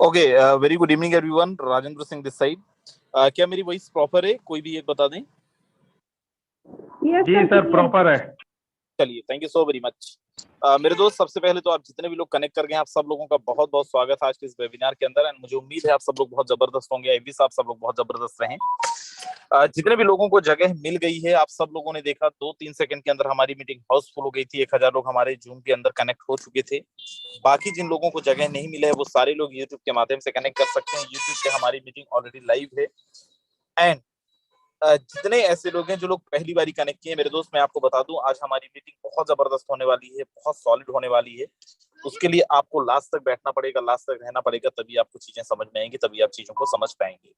Okay, very good evening everyone. Rajendra Singh this side. क्या मेरी voice proper है? कोई भी एक बता दें। जी सर, प्रॉपर है। चलिए, thank you so very much. मेरे दोस्त, सबसे पहले तो आप जितने भी लोग कनेक्ट कर गए हैं, आप सब लोगों का बहुत बहुत स्वागत है आज के इस वेबिनार के अंदर। एंड मुझे उम्मीद है आप सब लोग बहुत जबरदस्त होंगे। भी आप सब लोग बहुत जबरदस्त रहें। जितने भी लोगों को जगह मिल गई है, आप सब लोगों ने देखा 2-3 सेकंड के अंदर हमारी मीटिंग हाउसफुल हो गई थी। 1000 लोग हमारे जूम के अंदर कनेक्ट हो चुके थे। बाकी जिन लोगों को जगह नहीं मिला है, वो सारे लोग यूट्यूब के माध्यम से कनेक्ट कर सकते हैं। यूट्यूब पे हमारी मीटिंग ऑलरेडी लाइव है। एंड जितने ऐसे लोग हैं जो लोग पहली बारी कनेक्ट किए, मेरे दोस्त, मैं आपको बता दूं, आज हमारी मीटिंग बहुत जबरदस्त होने वाली है, बहुत सॉलिड होने वाली है। उसके लिए आपको लास्ट तक बैठना पड़ेगा, लास्ट तक रहना पड़ेगा, तभी आपको चीजें समझ में आएंगी, तभी आप चीजों को समझ पाएंगे।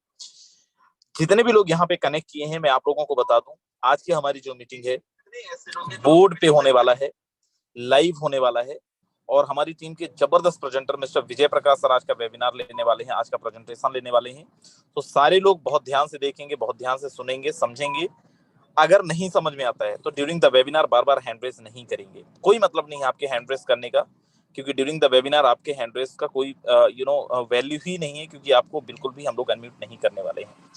जितने भी लोग यहाँ पे कनेक्ट किए हैं, मैं आप लोगों को बता दूं, आज की हमारी जो मीटिंग है बोर्ड पे होने वाला है, लाइव होने वाला है। और हमारी टीम के जबरदस्त presenter mister Vijay Prakash sir आज का वेबिनार लेने वाले हैं, आज का प्रेजेंटेशन लेने वाले हैं। तो सारे लोग बहुत ध्यान से देखेंगे, बहुत ध्यान से सुनेंगे, समझेंगे। अगर नहीं समझ में आता है तो during the webinar bar bar hand raise नहीं करेंगे। कोई मतलब नहीं है आपके हैंड रेस करने का, क्योंकि ड्यूरिंग द वेबिनार आपके हैंड रेस का कोई वैल्यू ही नहीं है, क्योंकि आपको बिल्कुल भी हम लोग अनम्यूट नहीं करने वाले हैं।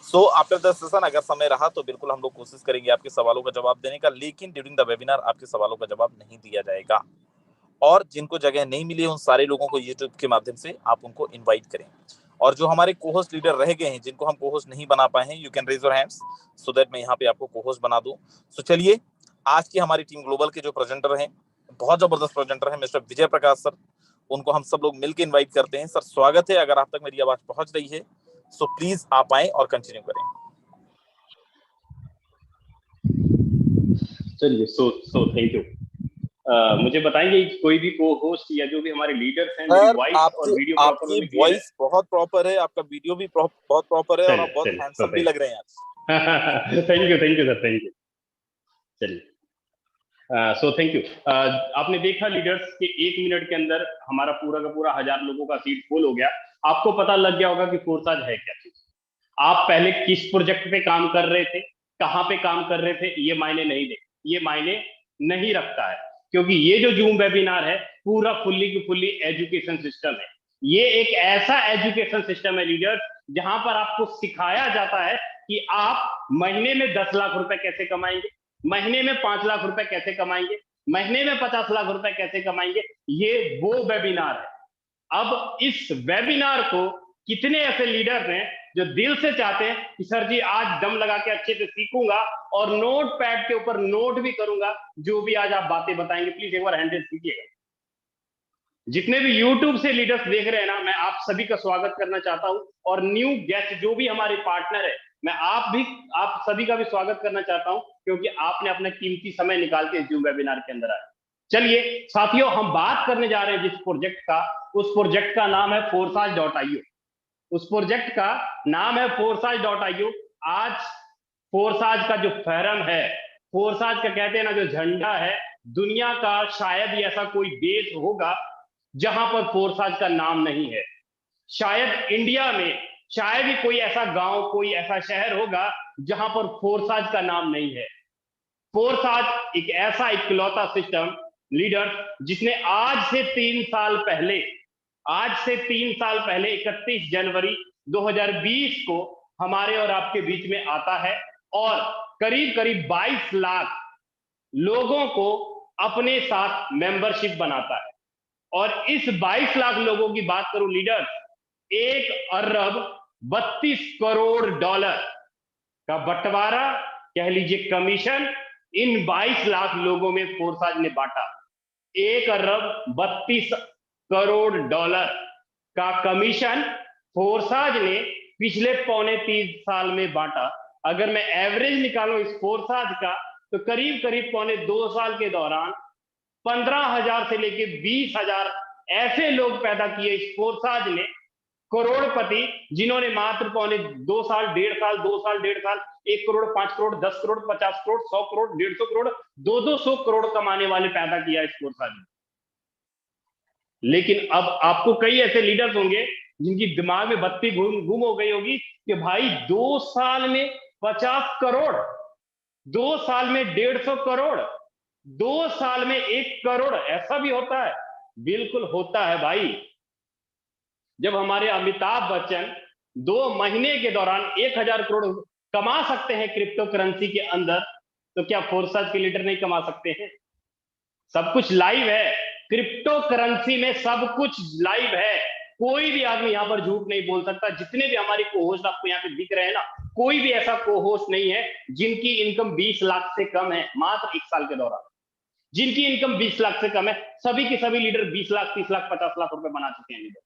सो आफ्टर द सेशन अगर समय रहा तो बिल्कुल हम लोग कोशिश करेंगे आपके सवालों का जवाब देने का, लेकिन ड्यूरिंग द वेबिनार आपके सवालों का जवाब नहीं दिया जाएगा। और जिनको जगह नहीं मिली, उन सारे लोगों को यूट्यूब के माध्यम से आप उनको इनवाइट करें। और जो हमारे कोहोस्ट लीडर रह गए हैं, जिनको हम कोहोस्ट नहीं बना पाए हैं, you can raise your hands so that मैं यहाँ पे आपको कोहोस्ट बना दूं। सो चलिए, आज की हमारी टीम ग्लोबल के जो प्रेजेंटर हैं, बहुत जबरदस्त प्रेजेंटर हैं, मिस्टर विजय प्रकाश सर, उनको हम सब लोग मिलकर इन्वाइट करते हैं। सर, स्वागत है। अगर आप तक मेरी आवाज पहुंच रही है सो प्लीज आप आए और कंटिन्यू करें। चलिए, सो थैंक यू। मुझे बताएंगे कोई भी को होस्ट या जो भी हमारे लीडर्स हैं, मेरी वॉइस और वीडियो प्रॉपर आपकी वॉइस बहुत प्रॉपर है, आपका वीडियो भी बहुत प्रॉपर है, और आप बहुत हैंडसम भी लग रहे हैं आज। Thank you sir, thank you. चलिए, सो थैंक यू। आपने देखा लीडर्स के 1 मिनट के अंदर हमारा पूरा का पूरा 1000 लोगों का सीट फुल हो गया। आपको पता लग गया होगा कि फोर्साज है क्या चीज। आप पहले किस प्रोजेक्ट पे काम कर रहे थे, कहाँ पे काम कर रहे थे, ये मायने नहीं रखता है, क्योंकि ये जो जूम वेबिनार है पूरा फुल्ली एजुकेशन सिस्टम है। ये एक ऐसा एजुकेशन सिस्टम है लीडर्स, जहां पर आपको सिखाया जाता है कि आप महीने में 10 लाख रुपए कैसे कमाएंगे, महीने में 5 लाख रुपए कैसे कमाएंगे, महीने में 50 लाख रुपए कैसे कमाएंगे। ये वो वेबिनार है। अब इस वेबिनार को कितने ऐसे लीडर्स हैं जो दिल से चाहते हैं कि सर जी आज दम लगा के अच्छे से सीखूंगा और नोट पैड के ऊपर नोट भी करूंगा जो भी आज आप बातें बताएंगे। प्लीज एक बार हैंड रेज कीजिएगा। जितने भी यूट्यूब से लीडर्स देख रहे हैं ना, मैं आप सभी का स्वागत करना चाहता हूं। और न्यू गेस्ट जो भी हमारे पार्टनर है, मैं आप सभी का भी स्वागत करना चाहता हूं, क्योंकि आपने अपना कीमती समय निकाल के जूम वेबिनार के अंदर आए। चलिए साथियों, हम बात करने जा रहे हैं जिस प्रोजेक्ट का, उस प्रोजेक्ट का नाम है Forsage.io। उस प्रोजेक्ट का नाम है Forsage.io। आज फोरसाज का जो फैरम है, फोरसाज का कहते हैं ना जो झंडा है, दुनिया का शायद ही ऐसा कोई देश होगा जहां पर फोरसाज का नाम नहीं है। शायद इंडिया में शायद ही कोई ऐसा गांव, कोई ऐसा शहर होगा जहां पर फोरसाज का नाम नहीं है। फोरसाज एक ऐसा इकलौता सिस्टम लीडर जिसने आज से 3 साल पहले 31 जनवरी 2020 को हमारे और आपके बीच में आता है और करीब 22 लाख लोगों को अपने साथ मेंबरशिप बनाता है। और इस 22 लाख लोगों की बात करूं लीडर, 1 अरब 32 करोड़ डॉलर का बंटवारा, कह लीजिए कमीशन, इन 22 लाख लोगों में फोरसाज ने बांटा। 1 अरब 32 करोड़ डॉलर का कमीशन फोरसाज ने पिछले 3.25 साल में बांटा। अगर मैं एवरेज निकालूं इस फोरसाज का, तो करीब 2.25 साल के दौरान 15,000 से लेके 20,000 ऐसे लोग पैदा किए इस फोरसाज ने। करोड़पति जिन्होंने मात्र 2 साल, 1.5 साल 1 करोड़, 5 करोड़, 10 करोड़, 50 करोड़, 100 करोड़, 150 करोड़, 200 करोड़ कमाने वाले पैदा किया इस फोरसाज ने। लेकिन अब आपको कई ऐसे लीडर्स होंगे जिनकी दिमाग में बत्ती गुम हो गई होगी कि भाई 2 साल में 50 करोड़, 2 साल में 150 करोड़, 2 साल में 1 करोड़, ऐसा भी होता है? बिल्कुल होता है भाई। जब हमारे अमिताभ बच्चन 2 महीने के दौरान 1000 करोड़ कमा सकते हैं क्रिप्टो करेंसी के अंदर, तो क्या फोर्साज के लीडर नहीं कमा सकते हैं? सब कुछ लाइव है, क्रिप्टो करेंसी में सब कुछ लाइव है। कोई भी आदमी यहाँ पर झूठ नहीं बोल सकता। जितने भी हमारे को होस्ट आपको यहाँ पे दिख रहे हैं ना, कोई भी ऐसा को होस्ट नहीं है जिनकी इनकम 20 लाख से कम है मात्र 1 साल के दौरान। जिनकी इनकम 20 लाख से कम है, सभी के सभी लीडर 20 लाख, 30 लाख, 50 लाख रुपए बना चुके हैं लीडर।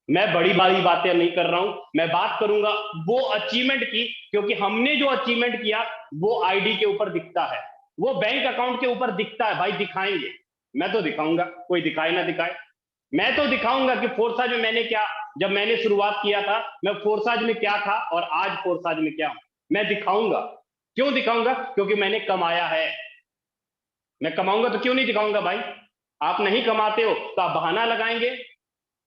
मैं बड़ी बड़ी बातें नहीं कर रहा हूं, मैं बात करूंगा वो अचीवमेंट की, क्योंकि हमने जो अचीवमेंट किया वो आईडी के ऊपर दिखता है, वो बैंक अकाउंट के ऊपर दिखता है। भाई दिखाएंगे, मैं तो दिखाऊंगा, कोई दिखाए ना दिखाए, मैं तो दिखाऊंगा कि फोर्साज में मैंने क्या, जब मैंने शुरुआत किया था मैं फोर्साज में क्या था और आज फोर्साज में क्या हूं, मैं दिखाऊंगा। क्यों दिखाऊंगा? क्योंकि मैंने कमाया है। मैं कमाऊंगा तो क्यों नहीं दिखाऊंगा भाई? आप नहीं कमाते हो तो आप बहाना लगाएंगे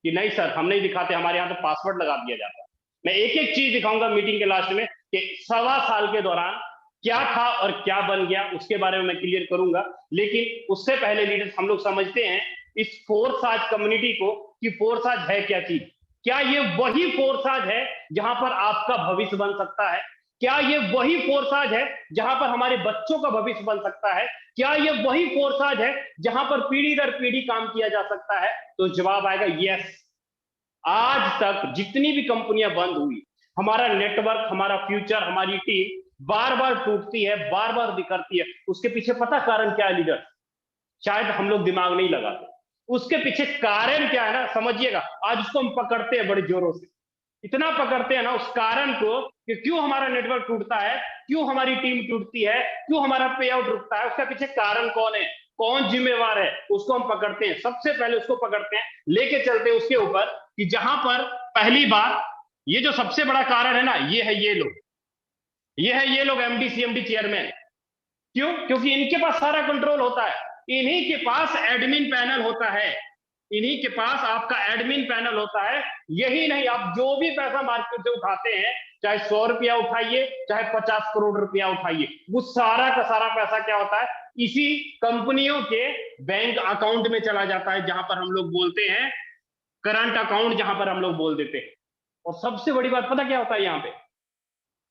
कि नहीं सर हम नहीं दिखाते, हमारे यहाँ तो पासवर्ड लगा दिया जाता है। मैं एक एक चीज दिखाऊंगा मीटिंग के लास्ट में कि 1.25 साल के दौरान क्या था और क्या बन गया, उसके बारे में मैं क्लियर करूंगा। लेकिन उससे पहले लीडर्स, हम लोग समझते हैं इस फोर्साज कम्युनिटी को कि फोर्साज है क्या चीज। क्या ये वही फोर्साज है जहां पर आपका भविष्य बन सकता है? क्या ये वही फोर्साज है जहां पर हमारे बच्चों का भविष्य बन सकता है? क्या ये वही फोर्साज है जहां पर पीढ़ी दर पीढ़ी काम किया जा सकता है? तो जवाब आएगा यस। आज तक जितनी भी कंपनियां बंद हुई, हमारा नेटवर्क, हमारा फ्यूचर, हमारी टीम बार बार टूटती है, बार बार बिखरती है। उसके पीछे पता कारण क्या है लीडर? शायद हम लोग दिमाग नहीं लगाते। उसके पीछे कारण क्या है ना, समझिएगा। आज उसको हम पकड़ते हैं बड़े जोरों से, इतना पकड़ते हैं ना उस कारण को कि क्यों हमारा नेटवर्क टूटता है, क्यों हमारी टीम टूटती है, क्यों हमारा पे आउट रुकता है। उसके पीछे कारण कौन है, कौन जिम्मेवार है, उसको हम पकड़ते हैं। सबसे पहले उसको पकड़ते हैं, लेके चलते हैं उसके ऊपर कि जहां पर पहली बार ये जो सबसे बड़ा कारण है ना, ये है ये लोग, ये है ये लोग एमडी सीएमडी चेयरमैन। क्यों? क्योंकि इनके पास सारा कंट्रोल होता है, इन्हीं के पास एडमिन पैनल होता है, इन्हीं के पास आपका एडमिन पैनल होता है। यही नहीं, आप जो भी पैसा मार्केट से उठाते हैं, चाहे 100 रुपया उठाइए, चाहे 50 करोड़ रुपया उठाइए, वो सारा का सारा पैसा क्या होता है, इसी कंपनियों के बैंक अकाउंट में चला जाता है, जहां पर हम लोग बोलते हैं करंट अकाउंट, जहां पर हम लोग बोल देते हैं। और सबसे बड़ी बात पता क्या होता है यहाँ पे?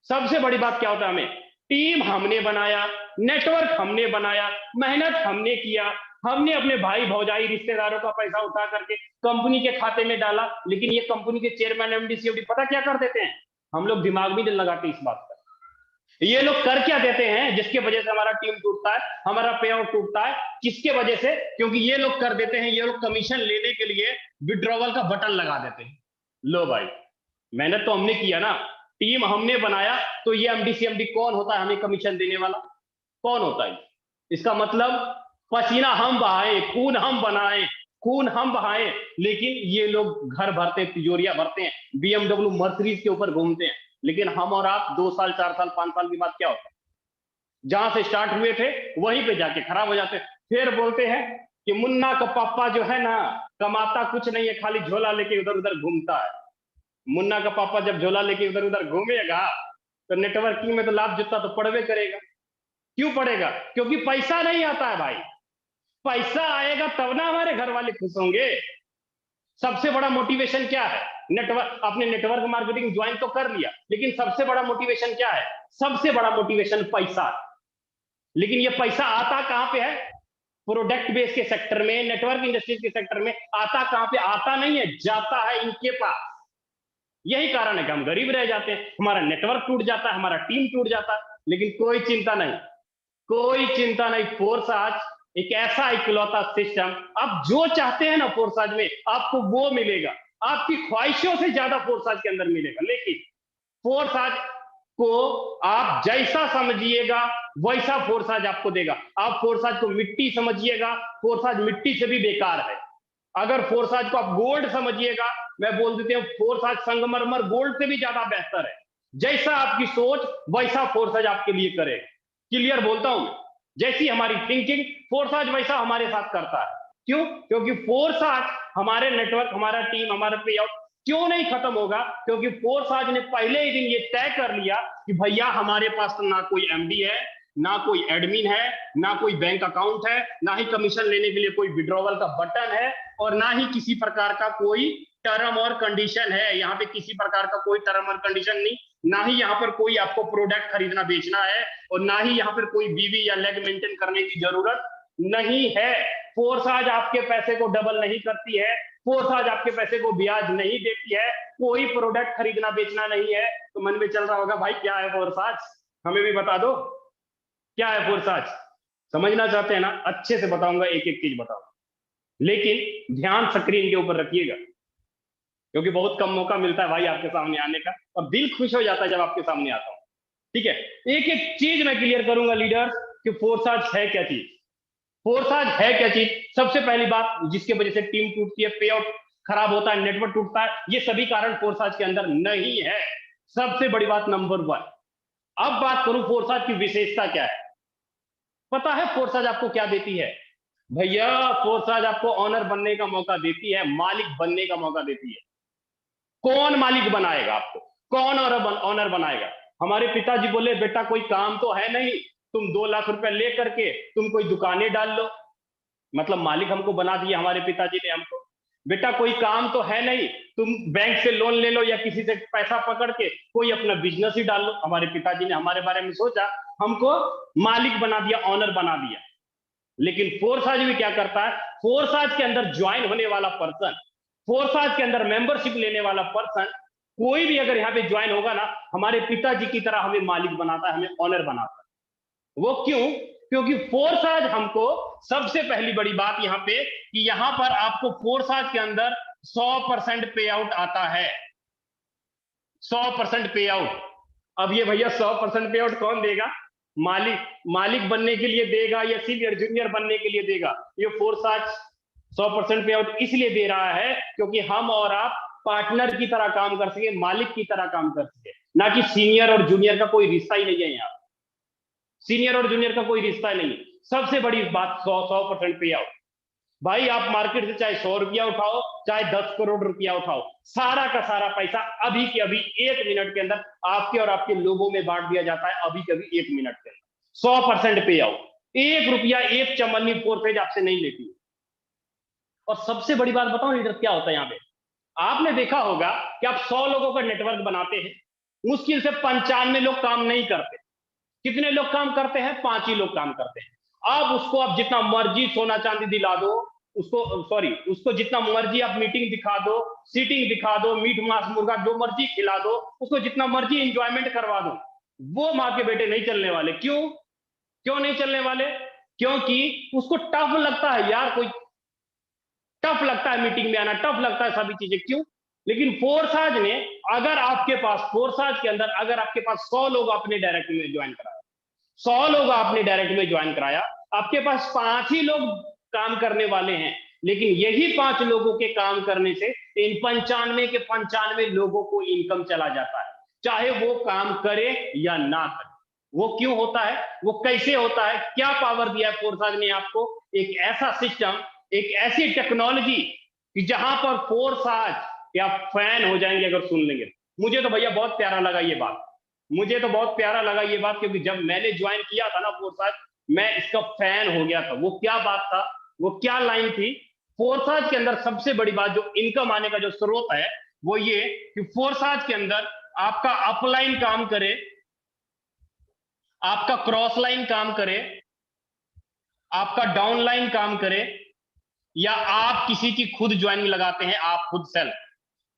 सबसे बड़ी बात क्या होता है, हमें टीम हमने बनाया, नेटवर्क हमने बनाया, मेहनत हमने किया, हमने अपने भाई भौजाई रिश्तेदारों का पैसा उठा करके कंपनी के खाते में डाला। लेकिन ये कंपनी के चेयरमैन एमडी सीएमडी पता क्या कर देते हैं? हम लोग दिमाग भी नहीं लगाते इस बात पर। ये लोग कर क्या देते हैं जिसके वजह से हमारा टीम टूटता है, हमारा पे आउट टूटता है? किसके वजह से? क्योंकि ये लोग कर देते हैं, ये लोग कमीशन लेने के लिए विड्रॉवल का बटन लगा देते हैं। लो भाई, मेहनत तो हमने किया ना, टीम हमने बनाया, तो ये एमडी सीएमडी कौन होता है हमें कमीशन देने वाला? कौन होता है? इसका मतलब पसीना हम बहाए, खून हम बनाए, खून हम बहाए, लेकिन ये लोग घर भरते, तिजोरियां भरते हैं, बीएमडब्ल्यू मर्सिडीज के ऊपर घूमते हैं। लेकिन हम और आप 2 साल 4 साल 5 साल के बाद क्या होता है? जहां से स्टार्ट हुए थे वहीं पे जाके खराब हो जाते। फिर बोलते हैं कि मुन्ना का पापा जो है ना, कमाता कुछ नहीं है, खाली झोला लेके उधर उधर घूमता है। मुन्ना का पापा जब झोला लेके उधर उधर घूमेगा तो नेटवर्किंग में तो लाभ जुत्ता तो पड़वे करेगा। क्यों पड़ेगा? क्योंकि पैसा नहीं आता है भाई। पैसा आएगा तब ना हमारे घर वाले खुश होंगे। सबसे बड़ा मोटिवेशन क्या है? नेटवर्क। आपने नेटवर्क मार्केटिंग ज्वाइन तो कर लिया, लेकिन सबसे बड़ा मोटिवेशन क्या है? सबसे बड़ा मोटिवेशन पैसा। लेकिन ये पैसा आता कहां पे है? प्रोडक्ट बेस के सेक्टर में, नेटवर्क इंडस्ट्रीज के सेक्टर में आता कहां पे? आता नहीं है, जाता है इनके पास। यही कारण है कि हम गरीब रह जाते हैं, हमारा नेटवर्क टूट जाता है, हमारा टीम टूट जाता है। लेकिन कोई चिंता नहीं, कोई चिंता नहीं। फोर्साज एक ऐसा इकलौता सिस्टम, आप जो चाहते हैं ना फोर्साज में, आपको वो मिलेगा। आपकी ख्वाहिशों से ज्यादा फोर्साज के अंदर मिलेगा। लेकिन फोर्साज को आप जैसा समझिएगा वैसा फोर्साज आपको देगा। आप फोर्साज को मिट्टी समझिएगा, फोर्साज मिट्टी से भी बेकार है। अगर फोर्साज को आप गोल्ड समझिएगा, मैं बोल देते हैं फोर्साज संगमरमर गोल्ड से भी ज्यादा बेहतर है। जैसा आपकी सोच वैसा फोर्साज आपके लिए करे। क्लियर बोलता हूं? जैसी हमारी थिंकिंग, फोर्साज वैसा हमारे साथ करता है। क्यों? क्योंकि फोर्साज हमारे नेटवर्क, हमारा टीम, हमारा पे आउट क्यों नहीं खत्म होगा? क्योंकि फोर्साज ने पहले ही दिन ये तय कर लिया कि भैया हमारे पास तो ना कोई एमडी है, ना कोई एडमिन है, ना कोई बैंक अकाउंट है, ना ही कमीशन लेने के लिए कोई विड्रॉवल का बटन है, और ना ही किसी प्रकार का कोई टर्म और कंडीशन है। यहाँ पे किसी प्रकार का कोई टर्म और कंडीशन नहीं, ना ही यहाँ पर कोई आपको प्रोडक्ट खरीदना बेचना है, और ना ही यहाँ पर कोई बीवी या लेग मेंटेन करने की जरूरत नहीं है। फोर्साज आपके पैसे को डबल नहीं करती है, फोर्साज आपके पैसे को ब्याज नहीं देती है, कोई प्रोडक्ट खरीदना बेचना नहीं है। तो मन में चल रहा होगा भाई क्या है फोर्साज, हमें भी बता दो क्या है फोर्साज। समझना चाहते हैं ना, अच्छे से बताऊंगा, एक एक चीज बताऊंगा, लेकिन ध्यान स्क्रीन के ऊपर रखिएगा, क्योंकि बहुत कम मौका मिलता है भाई आपके सामने आने का, और दिल खुश हो जाता है जब आपके सामने आता हूं। ठीक है, एक एक चीज मैं क्लियर करूंगा लीडर्स कि फोर्साज है क्या चीज। फोर्साज है क्या चीज? सबसे पहली बात जिसकी वजह से टीम टूटती है, पे आउट खराब होता है, नेटवर्क टूटता है, ये सभी कारण फोर्साज के अंदर नहीं है। सबसे बड़ी बात नंबर 1। अब बात करूं फोर्साज की विशेषता क्या है। पता है फोर्साज आपको क्या देती है भैया? फोर्साज आपको ऑनर बनने का मौका देती है, मालिक बनने का मौका देती है। कौन मालिक बनाएगा आपको? कौन ऑनर बनाएगा? हमारे पिताजी बोले बेटा कोई काम तो है नहीं, तुम 2 लाख रुपए ले करके तुम कोई दुकानें डाल लो। मतलब मालिक हमको बना दिया हमारे पिताजी ने हमको। बेटा कोई काम तो है नहीं, तुम बैंक से लोन ले लो या किसी से पैसा पकड़ के कोई अपना बिजनेस ही डाल लो। हमारे पिताजी ने हमारे बारे में सोचा, हमको मालिक बना दिया, ऑनर बना दिया। लेकिन फोर्साज भी क्या करता है? फोर्साज के अंदर ज्वाइन होने वाला पर्सन, फोर्साज के अंदर मेंबरशिप लेने वाला पर्सन, कोई भी अगर यहाँ पे ज्वाइन होगा ना, हमारे पिताजी की तरह हमें मालिक बनाता है, हमें ऑनर बनाता है। वो क्यों? क्योंकि फोर्साज हमको, सबसे पहली बड़ी बात यहाँ पे कि यहाँ पर आपको फोर्साज के अंदर 100% पे आउट आता है। 100% पे आउट। अब ये भैया 100% पे आउट कौन देगा? मालिक बनने के लिए देगा या सीनियर जूनियर बनने के लिए देगा? ये फोर्साज 100% पे आउट इसलिए दे रहा है क्योंकि हम और आप पार्टनर की तरह काम कर सके, मालिक की तरह काम कर सके, ना कि सीनियर और जूनियर का कोई रिश्ता ही नहीं है। यहाँ सीनियर और जूनियर का कोई रिश्ता नहीं। सबसे बड़ी बात 100% पे आउट। भाई आप मार्केट से चाहे 100 रुपया उठाओ, चाहे 10 करोड़ रुपया उठाओ, सारा का सारा पैसा अभी के अभी 1 मिनट के अंदर आपके और आपके लोगों में बांट दिया जाता है। अभी के अभी 1 मिनट के अंदर 100% पे आउट। 1 रुपया, 1 चमन्नी फोर्सेज आपसे नहीं लेती। और सबसे बड़ी बात बताओ लीडर क्या होता है यहाँ पे? आपने देखा होगा कि आप 100 लोगों का नेटवर्क बनाते हैं, मुश्किल से 95 लोग काम नहीं करते। कितने लोग काम करते हैं? 5 ही लोग काम करते हैं। अब उसको आप जितना मर्जी सोना चांदी दिला दो, उसको जितना मर्जी आप मीटिंग दिखा दो, सीटिंग दिखा दो, मीट मांस मुर्गा जो मर्जी खिला दो, उसको जितना मर्जी एंजॉयमेंट करवा दो, वो माँ के बेटे नहीं चलने वाले। क्यों नहीं चलने वाले? क्योंकि उसको टफ लगता है यार, कोई टफ लगता है मीटिंग में आना, टफ लगता है सभी चीजें। क्यों? लेकिन फोर्साज ने, अगर आपके पास फोर्साज के अंदर अगर आपके पास 100 लोग अपने डायरेक्ट में ज्वाइन कराया, 100 लोग आपने डायरेक्ट में ज्वाइन कराया, आपके पास 5 ही लोग काम करने वाले हैं, लेकिन यही 5 लोगों के काम करने से इन 95 के 95 लोगों को इनकम चला जाता है, चाहे वो काम करे या ना करे। वो क्यों होता है? वो कैसे होता है? क्या पावर दिया है फोर्साज ने आपको? एक ऐसा सिस्टम, एक ऐसी टेक्नोलॉजी कि जहां पर फोर्साज के आप फैन हो जाएंगे अगर सुन लेंगे। मुझे तो भैया बहुत प्यारा लगा ये बात, मुझे तो बहुत प्यारा लगा ये बात, क्योंकि जब मैंने ज्वाइन किया था ना फोर्साज, मैं इसका फैन हो गया था। वो क्या बात था, वो क्या लाइन थी? फोर्साज के अंदर सबसे बड़ी बात, जो इनकम आने का जो स्रोत है, वो ये कि फोर्साज के अंदर आपका अपलाइन काम करे, आपका क्रॉस लाइन काम करे, आपका डाउनलाइन काम करे, या आप किसी की खुद ज्वाइनिंग लगाते हैं, आप खुद सेल्फ,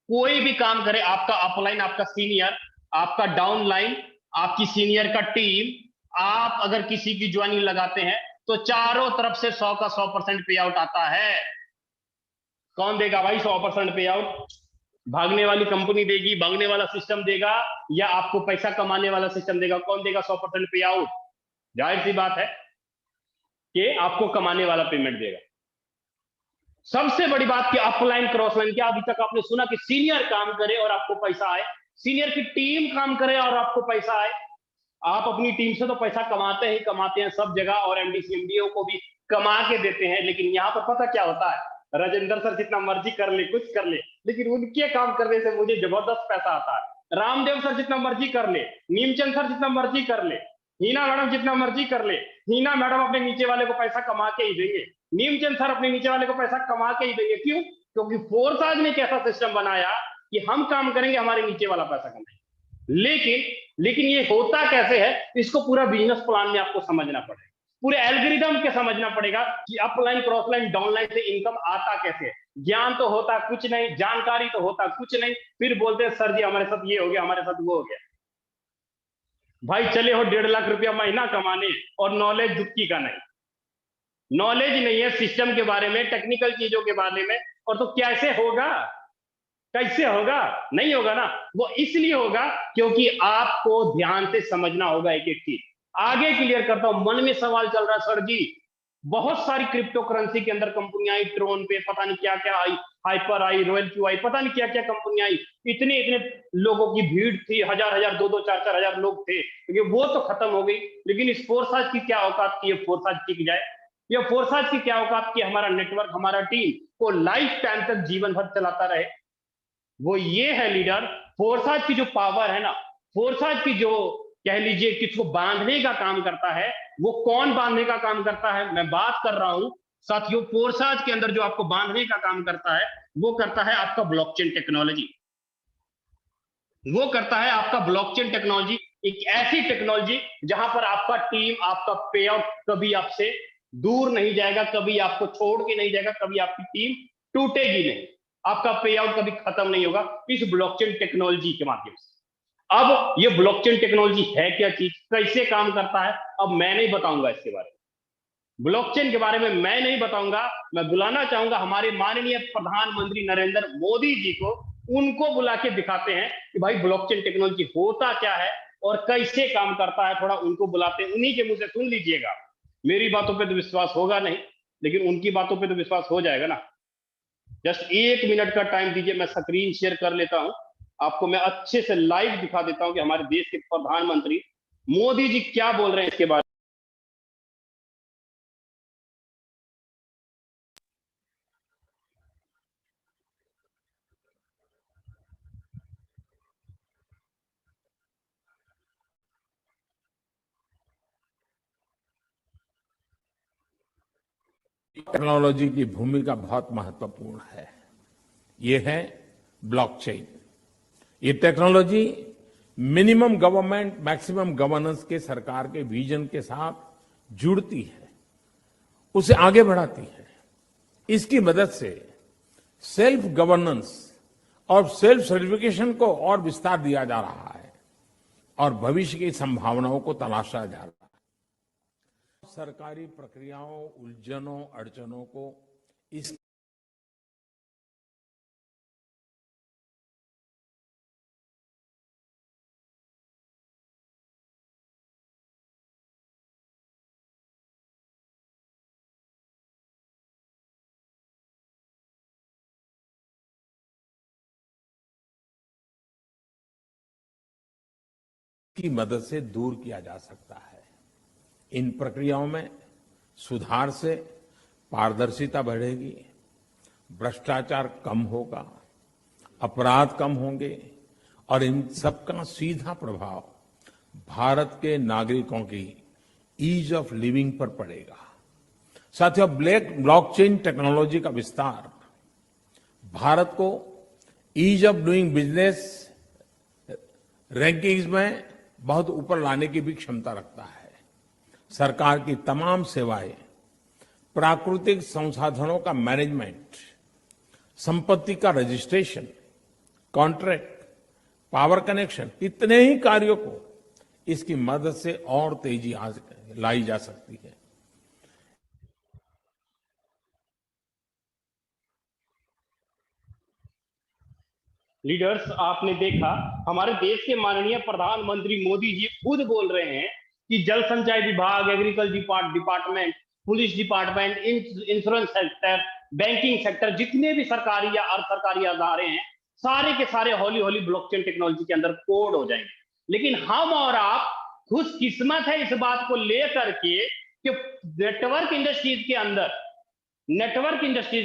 कोई भी काम करे, आपका अपलाइन, आपका सीनियर, आपका डाउनलाइन, आपकी सीनियर का टीम, आप अगर किसी की ज्वाइनिंग लगाते हैं तो चारों तरफ से 100 का 100% पे आउट आता है। कौन देगा भाई 100% पे आउट? भागने वाली कंपनी देगी, भागने वाला सिस्टम देगा, या आपको पैसा कमाने वाला सिस्टम देगा? कौन देगा 100% पे आउट? जाहिर सी बात है कि आपको कमाने वाला पेमेंट देगा। सबसे बड़ी बात कि अपलाइन क्रॉस लाइन, क्या अभी तक आपने सुना कि सीनियर काम करे और आपको पैसा आए? सीनियर की टीम काम करे और आपको पैसा आए? आप अपनी टीम से तो पैसा कमाते ही कमाते हैं सब जगह, और एमडीसी एमडीओ को भी कमा के देते हैं, लेकिन यहाँ पर पता क्या होता है? राजेंद्र सर जितना मर्जी कर ले, कुछ कर ले, लेकिन उनके काम करने से मुझे जबरदस्त पैसा आता है। रामदेव सर जितना मर्जी कर ले, नीमचंद सर जितना मर्जी कर ले, हीना मैडम जितना मर्जी कर ले, हीना मैडम अपने नीचे वाले को पैसा कमा के ही देंगे, नीमचंद सर अपने नीचे वाले को पैसा कमा के ही देंगे। क्यों? क्योंकि फोर्साज ने एक ऐसा सिस्टम बनाया कि हम काम करेंगे, हमारे नीचे वाला पैसा कमाएंगे। लेकिन ये होता कैसे है, इसको पूरा बिजनेस प्लान में आपको समझना पड़ेगा, पूरे एल्गोरिदम के समझना पड़ेगा कि अपलाइन, क्रॉसलाइन, डाउनलाइन से इनकम आता कैसे है। ज्ञान तो होता कुछ नहीं, जानकारी तो होता कुछ नहीं, फिर बोलते हैं सर जी हमारे साथ ये हो गया, हमारे साथ वो हो गया। भाई चले हो 1.5 लाख रुपया महीना कमाने और नॉलेज दुक्की का नहीं, नॉलेज नहीं है सिस्टम के बारे में, टेक्निकल चीजों के बारे में, और तो कैसे होगा, कैसे होगा? नहीं होगा ना। वो इसलिए होगा क्योंकि आपको ध्यान से समझना होगा एक एक चीज। आगे क्लियर करता हूं, मन में सवाल चल रहा है सर जी बहुत सारी क्रिप्टो करेंसी के अंदर कंपनियां आई, ट्रोन पे पता नहीं क्या क्या आई, हाइपर आई, रॉयल क्यू आई, पता नहीं क्या क्या कंपनियां आई, इतने इतने लोगों की भीड़ थी, हजार हजार, 2-2, 4-4 हजार लोग थे, लेकिन वो तो खत्म हो गई। लेकिन इस फोर्साज की क्या औकात की ये फोर्साज टिक जाए, ये फोर्साज की क्या औकात की हमारा नेटवर्क, हमारा टीम को लाइफ टाइम तक जीवन भर चलाता रहे। वो ये है लीडर, फोर्साज की जो पावर है ना, फोर्साज की जो कह लीजिए किसको बांधने का काम करता है, वो कौन बांधने का काम करता है मैं बात कर रहा हूं साथियों। फोर्साज के अंदर जो आपको बांधने का काम करता है वो करता है आपका ब्लॉकचेन टेक्नोलॉजी, वो करता है आपका ब्लॉकचेन टेक्नोलॉजी। एक ऐसी टेक्नोलॉजी जहां पर आपका टीम, आपका पे आउट कभी आपसे दूर नहीं जाएगा, कभी आपको छोड़ के नहीं जाएगा, कभी आपकी टीम टूटेगी नहीं, आपका पे आउट कभी खत्म नहीं होगा इस ब्लॉकचेन टेक्नोलॉजी के माध्यम से। अब ये ब्लॉकचेन टेक्नोलॉजी है क्या चीज, कैसे काम करता है, अब मैं नहीं बताऊंगा इसके बारे में, ब्लॉकचेन के बारे में मैं नहीं बताऊंगा। मैं बुलाना चाहूंगा हमारे माननीय प्रधानमंत्री नरेंद्र मोदी जी को, उनको बुला के दिखाते हैं कि भाई ब्लॉकचेन टेक्नोलॉजी होता क्या है और कैसे काम करता है। थोड़ा उनको बुलाते हैं, उन्हीं के मुंह से सुन लीजिएगा। मेरी बातों पे तो विश्वास होगा नहीं, लेकिन उनकी बातों पे तो विश्वास हो जाएगा ना। जस्ट 1 मिनट का टाइम दीजिए, मैं स्क्रीन शेयर कर लेता हूं, आपको मैं अच्छे से लाइव दिखा देता हूं कि हमारे देश के प्रधानमंत्री मोदी जी क्या बोल रहे हैं इसके बारे में। टेक्नोलॉजी की भूमिका बहुत महत्वपूर्ण है। ये है ब्लॉकचेन। ये technology minimum government maximum governance के सरकार के विजन के साथ जुड़ती है, उसे आगे बढ़ाती है। इसकी मदद से सेल्फ गवर्नेंस और सेल्फ सर्टिफिकेशन को और विस्तार दिया जा रहा है और भविष्य की संभावनाओं को तलाशा जा रहा है। सरकारी प्रक्रियाओं, उलझनों, अड़चनों को इस की मदद से दूर किया जा सकता है। इन प्रक्रियाओं में सुधार से पारदर्शिता बढ़ेगी, भ्रष्टाचार कम होगा, अपराध कम होंगे और इन सबका सीधा प्रभाव भारत के नागरिकों की ईज ऑफ लिविंग पर पड़ेगा। साथियों, ब्लॉकचेन टेक्नोलॉजी का विस्तार भारत को ease of doing business rankings में बहुत ऊपर लाने की भी क्षमता रखता है। सरकार की तमाम सेवाएं, प्राकृतिक संसाधनों का मैनेजमेंट, संपत्ति का रजिस्ट्रेशन, कॉन्ट्रैक्ट, पावर कनेक्शन, इतने ही कार्यों को इसकी मदद से और तेजी लाई जा सकती है। लीडर्स, आपने देखा हमारे देश के माननीय प्रधानमंत्री मोदी जी खुद बोल रहे हैं कि जल संचय विभाग, agriculture department, police department, insurance sector, banking sector, जितने भी सरकारी या अर्ध सरकारी अदारे हैं, सारे के सारे हौली हौली ब्लॉकचेन टेक्नोलॉजी के अंदर कोड हो जाएंगे। लेकिन हम और आप खुशकिस्मत है इस बात को लेकर के कि नेटवर्क इंडस्ट्रीज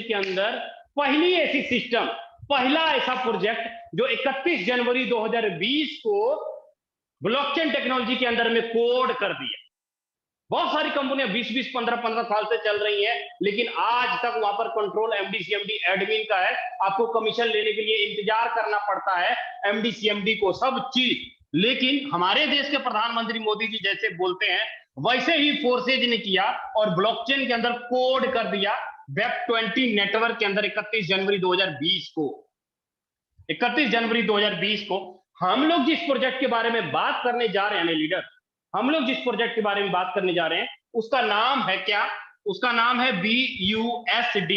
के अंदर पहली ऐसी सिस्टम, पहला ऐसा प्रोजेक्ट जो 31 जनवरी 2020 को ब्लॉकचेन टेक्नोलॉजी के अंदर में कोड कर दिया। बहुत सारी कंपनियां 20-20, 15-15 साल से चल रही हैं, लेकिन आज तक वहां पर कंट्रोल एमडी सीएमडी एडमिन का है। आपको कमीशन लेने के लिए इंतजार करना पड़ता है एमडी सीएमडी को, सब चीज। लेकिन हमारे देश के प्रधानमंत्री मोदी जी जैसे बोलते हैं वैसे ही फोर्सेज ने किया और ब्लॉकचेन के अंदर कोड कर दिया वेब 20 नेटवर्क के अंदर 31 जनवरी 2020 को। 31 जनवरी 2020 को हम लोग जिस प्रोजेक्ट के बारे में बात करने जा रहे हैं लीडर, हम लोग जिस प्रोजेक्ट के बारे में बात करने जा रहे हैं उसका नाम है क्या? उसका नाम है BUSD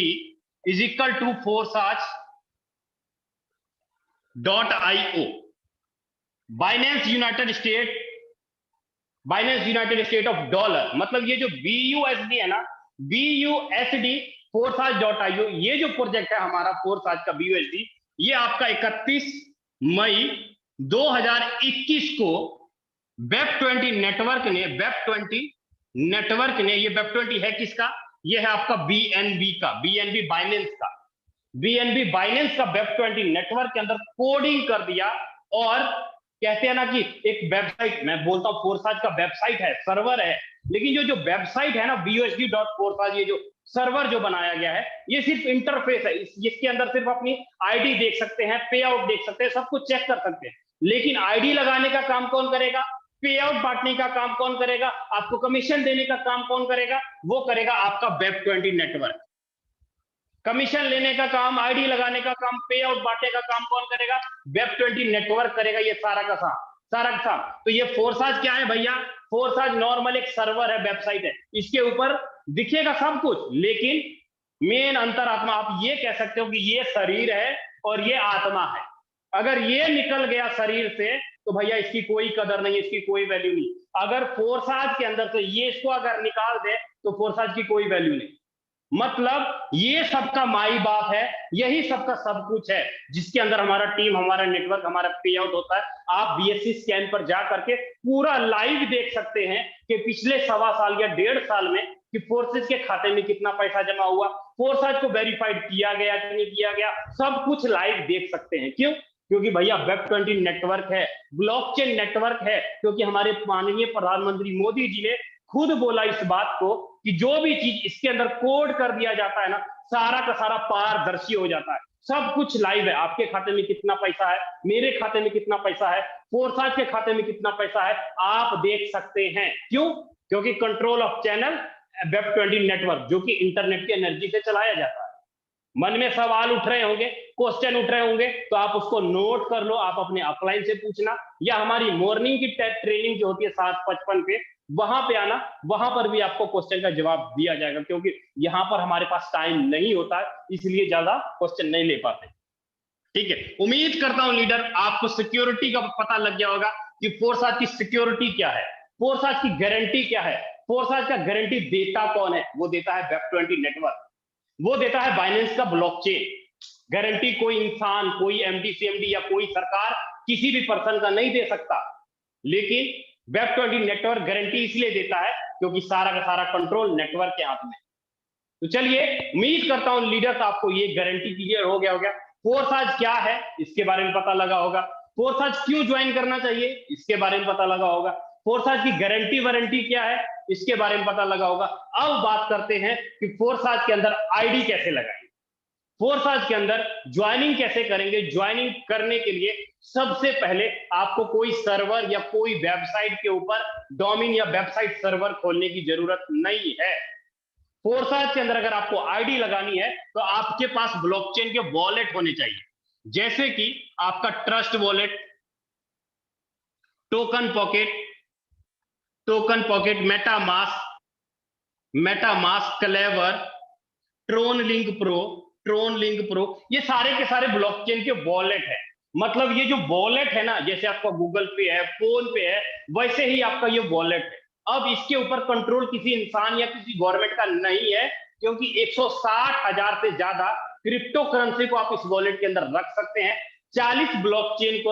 is equal to forsage.io। Binance United State of dollar. मतलब ये जो BUSD है ना, BUSD forsage.io, ये जो प्रोजेक्ट है हमारा forsage का BUSD, ये आपका 31 मई 2021 को वेब 20 नेटवर्क ने, ये वेब 20 है किसका? ये है आपका BNB का, BNB बाइनेंस का, BNB बाइनेंस का वेब 20 नेटवर्क के अंदर कोडिंग कर दिया। और कहते हैं ना कि एक वेबसाइट, मैं बोलता हूं forsage का वेबसाइट है, सर्वर है, लेकिन जो वेबसाइट है ना BUSD.forsage, ये जो सर्वर जो बनाया गया है, ये सिर्फ इंटरफेस है। इसके अंदर सिर्फ अपनी आईडी देख सकते हैं, पे आउट देख सकते हैं, सब कुछ चेक कर सकते हैं। लेकिन आईडी लगाने का काम कौन करेगा? पे आउट बांटने का काम कौन करेगा? आपको कमीशन देने का काम कौन करेगा? वो करेगा आपका वेब 20 नेटवर्क। कमीशन लेने का काम, आईडी लगाने का काम, पे आउट बांटने का काम कौन करेगा? वेब 20 नेटवर्क करेगा। ये सारा का सारा। तो ये forsage क्या है भैया? forsage नॉर्मल एक सर्वर है, वेबसाइट है, इसके ऊपर दिखेगा सब कुछ, लेकिन मेन अंतरात्मा आप ये कह सकते हो कि ये शरीर है और ये आत्मा है। अगर ये निकल गया शरीर से तो भैया इसकी कोई कदर नहीं, इसकी कोई वैल्यू नहीं। अगर forsage के अंदर से ये इसको अगर निकाल दे तो forsage की कोई वैल्यू नहीं। मतलब ये सबका माई बाप है, यही सबका सब कुछ है, जिसके अंदर हमारा टीम, हमारा नेटवर्क, हमारा पे आउट होता है। आप BSC स्कैन पर जा करके पूरा लाइव देख सकते हैं कि पिछले 1.25 साल या 1.5 साल में कि फोर्सेज के खाते में कितना पैसा जमा हुआ, forsage को वेरीफाइड किया गया कि नहीं किया गया, सब कुछ लाइव देख सकते हैं। क्यों? क्योंकि भैया वेब 20 नेटवर्क है, ब्लॉकचेन नेटवर्क है। क्योंकि हमारे माननीय प्रधानमंत्री मोदी जी ने खुद बोला इस बात को कि जो भी चीज इसके अंदर कोड कर दिया जाता है ना, सारा का सारा पारदर्शी हो जाता है, सब कुछ लाइव है। आपके खाते में कितना पैसा है, मेरे खाते में कितना पैसा है, forsage के खाते में कितना पैसा है, आप देख सकते हैं। क्यों? क्योंकि control of channel web 20 network, जो कि इंटरनेट की एनर्जी से चलाया जाता है। मन में सवाल उठ रहे होंगे, क्वेश्चन उठ रहे होंगे, तो आप उसको नोट कर लो, आप अपने अपलाइन से पूछना, या हमारी मॉर्निंग की ट्रेनिंग जो होती है 7:55 पे, वहां पे आना, वहां पर भी आपको क्वेश्चन का जवाब दिया जाएगा। क्योंकि यहां पर हमारे पास टाइम नहीं होता है, इसलिए ज्यादा क्वेश्चन नहीं ले पाते। ठीक है, उम्मीद करता हूं लीडर आपको सिक्योरिटी का पता लग गया होगा कि forsage की सिक्योरिटी क्या है, forsage की गारंटी क्या है। forsage का गारंटी देता कौन है? वो देता है वेब 20 नेटवर्क, वो देता है बाइनेंस का ब्लॉकचेन। गारंटी कोई इंसान, कोई एमडी सीएमडी या कोई सरकार किसी भी पर्सन का नहीं दे सकता, लेकिन वेब 20 नेटवर्क गारंटी इसलिए देता है क्योंकि सारा का सारा कंट्रोल नेटवर्क के हाथ में। तो चलिए, उम्मीद करता हूं लीडर्स आपको ये गारंटी क्लियर हो गया। forsage क्या है इसके बारे में पता लगा होगा, forsage क्यों ज्वाइन करना चाहिए इसके बारे में पता लगा होगा, forsage की गारंटी वारंटी क्या है इसके बारे में पता लगा होगा। अब बात करते हैं कि forsage के अंदर आईडी कैसे लगाएंगे, forsage के अंदर ज्वाइनिंग कैसे करेंगे। ज्वाइनिंग करने के लिए सबसे पहले आपको कोई सर्वर या कोई वेबसाइट के ऊपर डोमेन या वेबसाइट सर्वर खोलने की जरूरत नहीं है। forsage के अंदर अगर आपको आईडी लगानी है तो आपके पास ब्लॉकचेन के वॉलेट होने चाहिए, जैसे कि आपका trust wallet, token pocket, MetaMask, Klever, Tron link pro, ये सारे के सारे ब्लॉकचेन के वॉलेट है। मतलब ये जो वॉलेट है ना, जैसे आपका गूगल पे है, फोन पे है, वैसे ही आपका ये वॉलेट है। अब इसके ऊपर कंट्रोल किसी इंसान या किसी गवर्नमेंट का नहीं है, क्योंकि 160,000 से ज्यादा क्रिप्टो करेंसी को आप इस वॉलेट के अंदर रख सकते हैं। 40 ब्लॉकचेन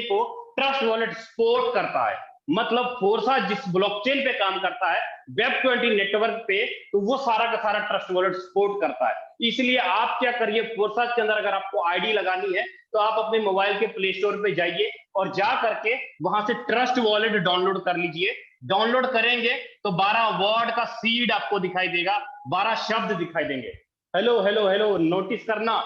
को ट्रस्ट वॉलेट सपोर्ट करता है। मतलब forsage जिस ब्लॉकचेन पे काम करता है वेब 20 नेटवर्क पे, तो वो सारा का सारा ट्रस्ट वॉलेट सपोर्ट करता है। इसलिए आप क्या करिए, forsage के अंदर अगर आपको आईडी लगानी है तो आप अपने मोबाइल के प्ले स्टोर पे जाइए और जा करके वहां से ट्रस्ट वॉलेट डाउनलोड कर लीजिए। डाउनलोड करेंगे तो 12 वर्ड का सीड आपको दिखाई देगा, 12 शब्द दिखाई देंगे। हेलो हेलो हेलो, नोटिस करना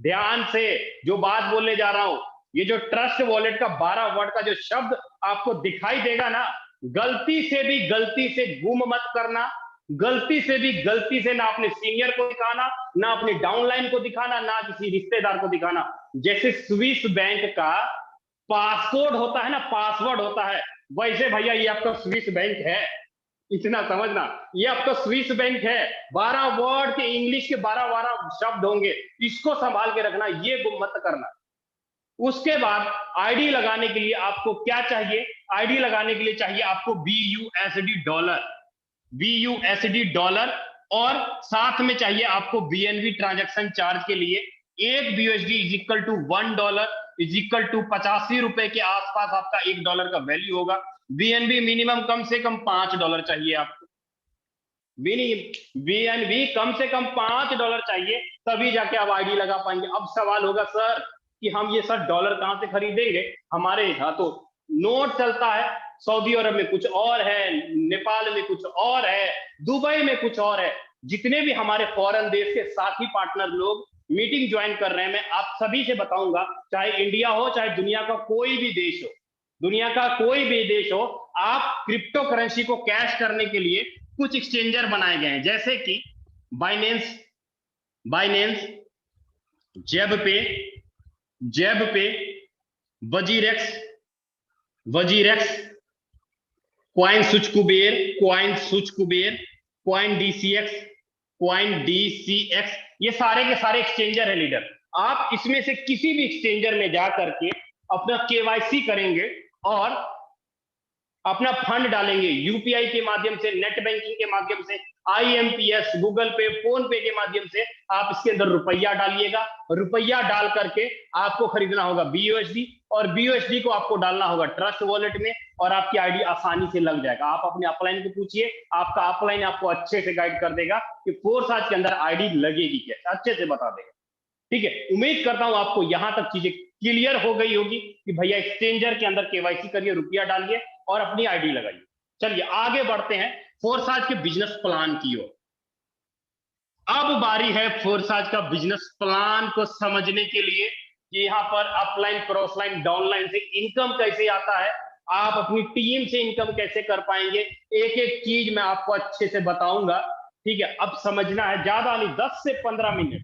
ध्यान से जो बात बोलने जा रहा हूं। ये जो ट्रस्ट वॉलेट का 12 वर्ड का जो शब्द आपको दिखाई देगा ना, गलती से गुम मत करना। गलती से ना अपने सीनियर को दिखाना, ना अपने डाउनलाइन को दिखाना, ना किसी रिश्तेदार को दिखाना। जैसे स्विस बैंक का पासवर्ड होता है ना, पासवर्ड होता है, वैसे भैया ये आपका स्विस बैंक है, इतना समझना। ये आपका स्विस बैंक है। 12 वर्ड के इंग्लिश के 12 शब्द होंगे, इसको संभाल के रखना, ये गुम मत करना। उसके बाद आईडी लगाने के लिए आपको क्या चाहिए? आईडी लगाने के लिए चाहिए आपको BUSD डॉलर, BUSD डॉलर, और साथ में चाहिए आपको BNB ट्रांजैक्शन चार्ज के लिए 1 BUSD is equal to $1 is equal to 85 रुपए के आसपास आपका $1 का वैल्यू होगा। BNB मिनिमम कम से कम $5 चाहिए आपको। BNB कम से कम $5 चाहिए, तभी जाके आप आईडी लगा पाएंगे। अब सवाल होगा सर कि हम ये सर डॉलर कहां से खरीदेंगे? हमारे यहाँ तो नोट चलता है, सऊदी अरब में कुछ और है, नेपाल में कुछ और है, दुबई में कुछ और है। जितने भी हमारे फॉरेन देश के साथी पार्टनर लोग मीटिंग ज्वाइन कर रहे हैं, मैं आप सभी से बताऊंगा, चाहे इंडिया हो चाहे दुनिया का कोई भी देश हो, दुनिया का कोई भी देश हो, आप क्रिप्टो करेंसी को कैश करने के लिए कुछ एक्सचेंजर बनाए गए हैं, जैसे कि बाइनेंस, जेबपे, वजीरेक्स, कॉइन सुच कुबेर, कॉइन DCX, ये सारे के सारे एक्सचेंजर है लीडर। आप इसमें से किसी भी एक्सचेंजर में जा करके अपना KYC करेंगे और अपना फंड डालेंगे यूपीआई के माध्यम से, नेट बैंकिंग के माध्यम से, IMPS, गूगल पे, फोन पे के माध्यम से आप इसके अंदर रुपया डालिएगा। रुपया डाल करके आपको खरीदना होगा BUSD, और BUSD को आपको डालना होगा ट्रस्ट वॉलेट में, और आपकी आईडी आसानी से लग जाएगा। आप अपने अपलाइन को पूछिए, आपका अपलाइन आपको अच्छे से गाइड कर देगा कि फोर्साज के अंदर आईडी लगेगी कैसे, अच्छे से बता देगा। ठीक है, उम्मीद करता हूं आपको यहां तक चीजें क्लियर हो गई होगी कि भैया एक्सचेंजर के अंदर KYC करिए, रुपया डालिए और अपनी आईडी लगाइए। चलिए आगे बढ़ते हैं फोर्साज के बिजनेस प्लान की ओर। अब बारी है फोर्साज का बिजनेस प्लान को समझने के लिए कि यहाँ पर अपलाइन, क्रॉसलाइन, डाउनलाइन से इनकम कैसे आता है, आप अपनी टीम से इनकम कैसे कर पाएंगे, एक एक चीज मैं आपको अच्छे से बताऊंगा। ठीक है, अब समझना है, ज्यादा नहीं, 10 से 15 मिनट।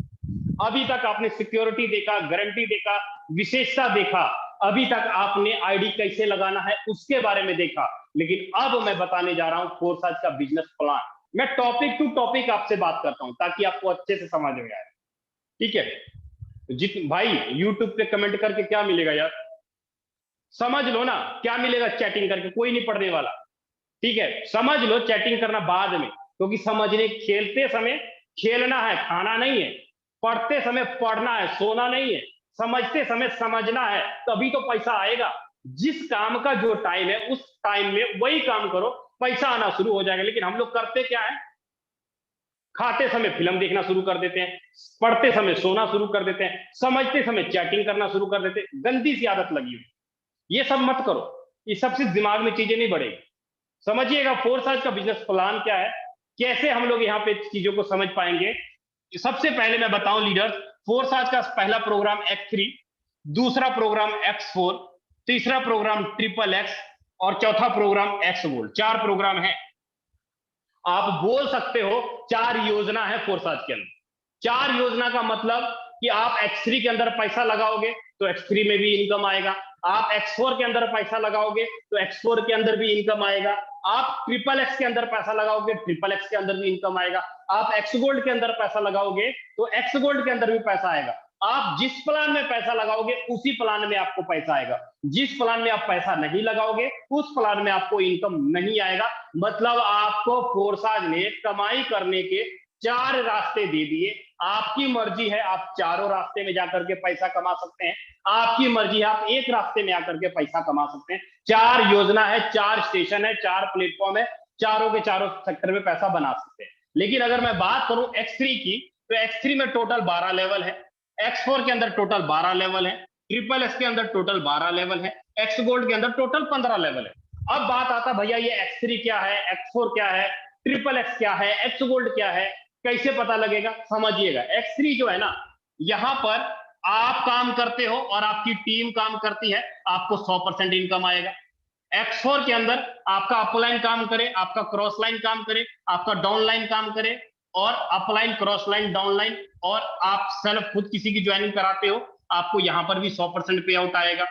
अभी तक आपने सिक्योरिटी देखा, गारंटी देखा, विशेषता देखा, अभी तक आपने आईडी कैसे लगाना है उसके बारे में देखा, लेकिन अब मैं बताने जा रहा हूं फोर्साज का बिजनेस प्लान। मैं टॉपिक टू टॉपिक आपसे बात करता हूं ताकि आपको अच्छे से समझ में आए। ठीक है, भाई यूट्यूब पे कमेंट करके क्या मिलेगा यार, समझ लो ना, क्या मिलेगा चैटिंग करके, कोई नहीं पढ़ने वाला। ठीक है, समझ लो, चैटिंग करना बाद में, क्योंकि समझने, खेलते समय खेलना है, खाना नहीं है, पढ़ते समय पढ़ना है, सोना नहीं है, समझते समय समझना है, तभी तो पैसा आएगा। जिस काम का जो टाइम है उस टाइम में वही काम करो, पैसा आना शुरू हो जाएगा। लेकिन हम लोग करते क्या है, खाते समय फिल्म देखना शुरू कर देते हैं, पढ़ते समय सोना शुरू कर देते हैं, समझते समय चैटिंग करना शुरू कर देते हैं। गंदी सी आदत लगी हुई, ये सब मत करो, ये सबसे दिमाग में चीजें नहीं बढ़ेगी। समझिएगा फोर्साज का बिजनेस प्लान क्या है, कैसे हम लोग यहाँ पे चीजों को समझ पाएंगे। सबसे पहले मैं बताऊं लीडर, फोर्साज का पहला प्रोग्राम X3, दूसरा प्रोग्राम X4, तीसरा प्रोग्राम XXX और चौथा प्रोग्राम XVolt। 4 प्रोग्राम है, आप बोल सकते हो 4 योजना है फोर्साज के अंदर। 4 योजना का मतलब कि आप X3 के अंदर पैसा लगाओगे तो X3 में भी इनकम आएगा, आप X4 के अंदर पैसा लगाओगे तो X4 के अंदर भी इनकम आएगा, आप XXX के अंदर पैसा लगाओगे XXX के अंदर भी इनकम आएगा, आप XGold के अंदर पैसा लगाओगे तो XGold के अंदर भी पैसा आएगा। आप जिस प्लान में पैसा लगाओगे उसी प्लान में आपको पैसा आएगा, जिस प्लान में आप पैसा नहीं लगाओगे उस प्लान में आपको इनकम नहीं आएगा। मतलब आपको फोर्साज ने कमाई करने के 4 रास्ते दे दिए। आपकी मर्जी है, आप चारों रास्ते में जाकर के पैसा कमा सकते हैं, आपकी मर्जी है, आप एक रास्ते में आकर के पैसा कमा सकते हैं। 4 योजना है, 4 स्टेशन है, 4 प्लेटफॉर्म है, चारों के चारों सेक्टर में पैसा बना सकते हैं। लेकिन अगर मैं बात करूं X3 की, तो X3 में टोटल 12 लेवल है, X4 के अंदर टोटल 12 लेवल है, XXX के अंदर टोटल 12 लेवल है, एक्स गोल्ड के अंदर टोटल 15 लेवल है। अब बात आता भैया ये X3 क्या है, X4 क्या है, ट्रिपल एक्स क्या है, एक्स गोल्ड क्या है, कैसे पता लगेगा? समझिएगा, X3 जो है ना, यहां पर आप काम करते हो और आपकी टीम काम करती है, आपको 100% इनकम आएगा। X4 के अंदर आपका अपलाइन काम करे, आपका क्रॉस लाइन काम करे, आपका डाउन लाइन काम करे, और upline, cross line, down line, और आप सेल्फ खुद किसी की ज्वाइनिंग कराते हो, आपको यहां पर भी 100% पे आउट आएगा।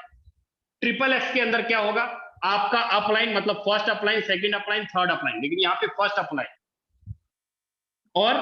ट्रिपल एक्स के अंदर क्या होगा? आपका अपलाइन मतलब first upline, second upline, third upline, लेकिन यहाँ पे फर्स्ट अपलाइन, और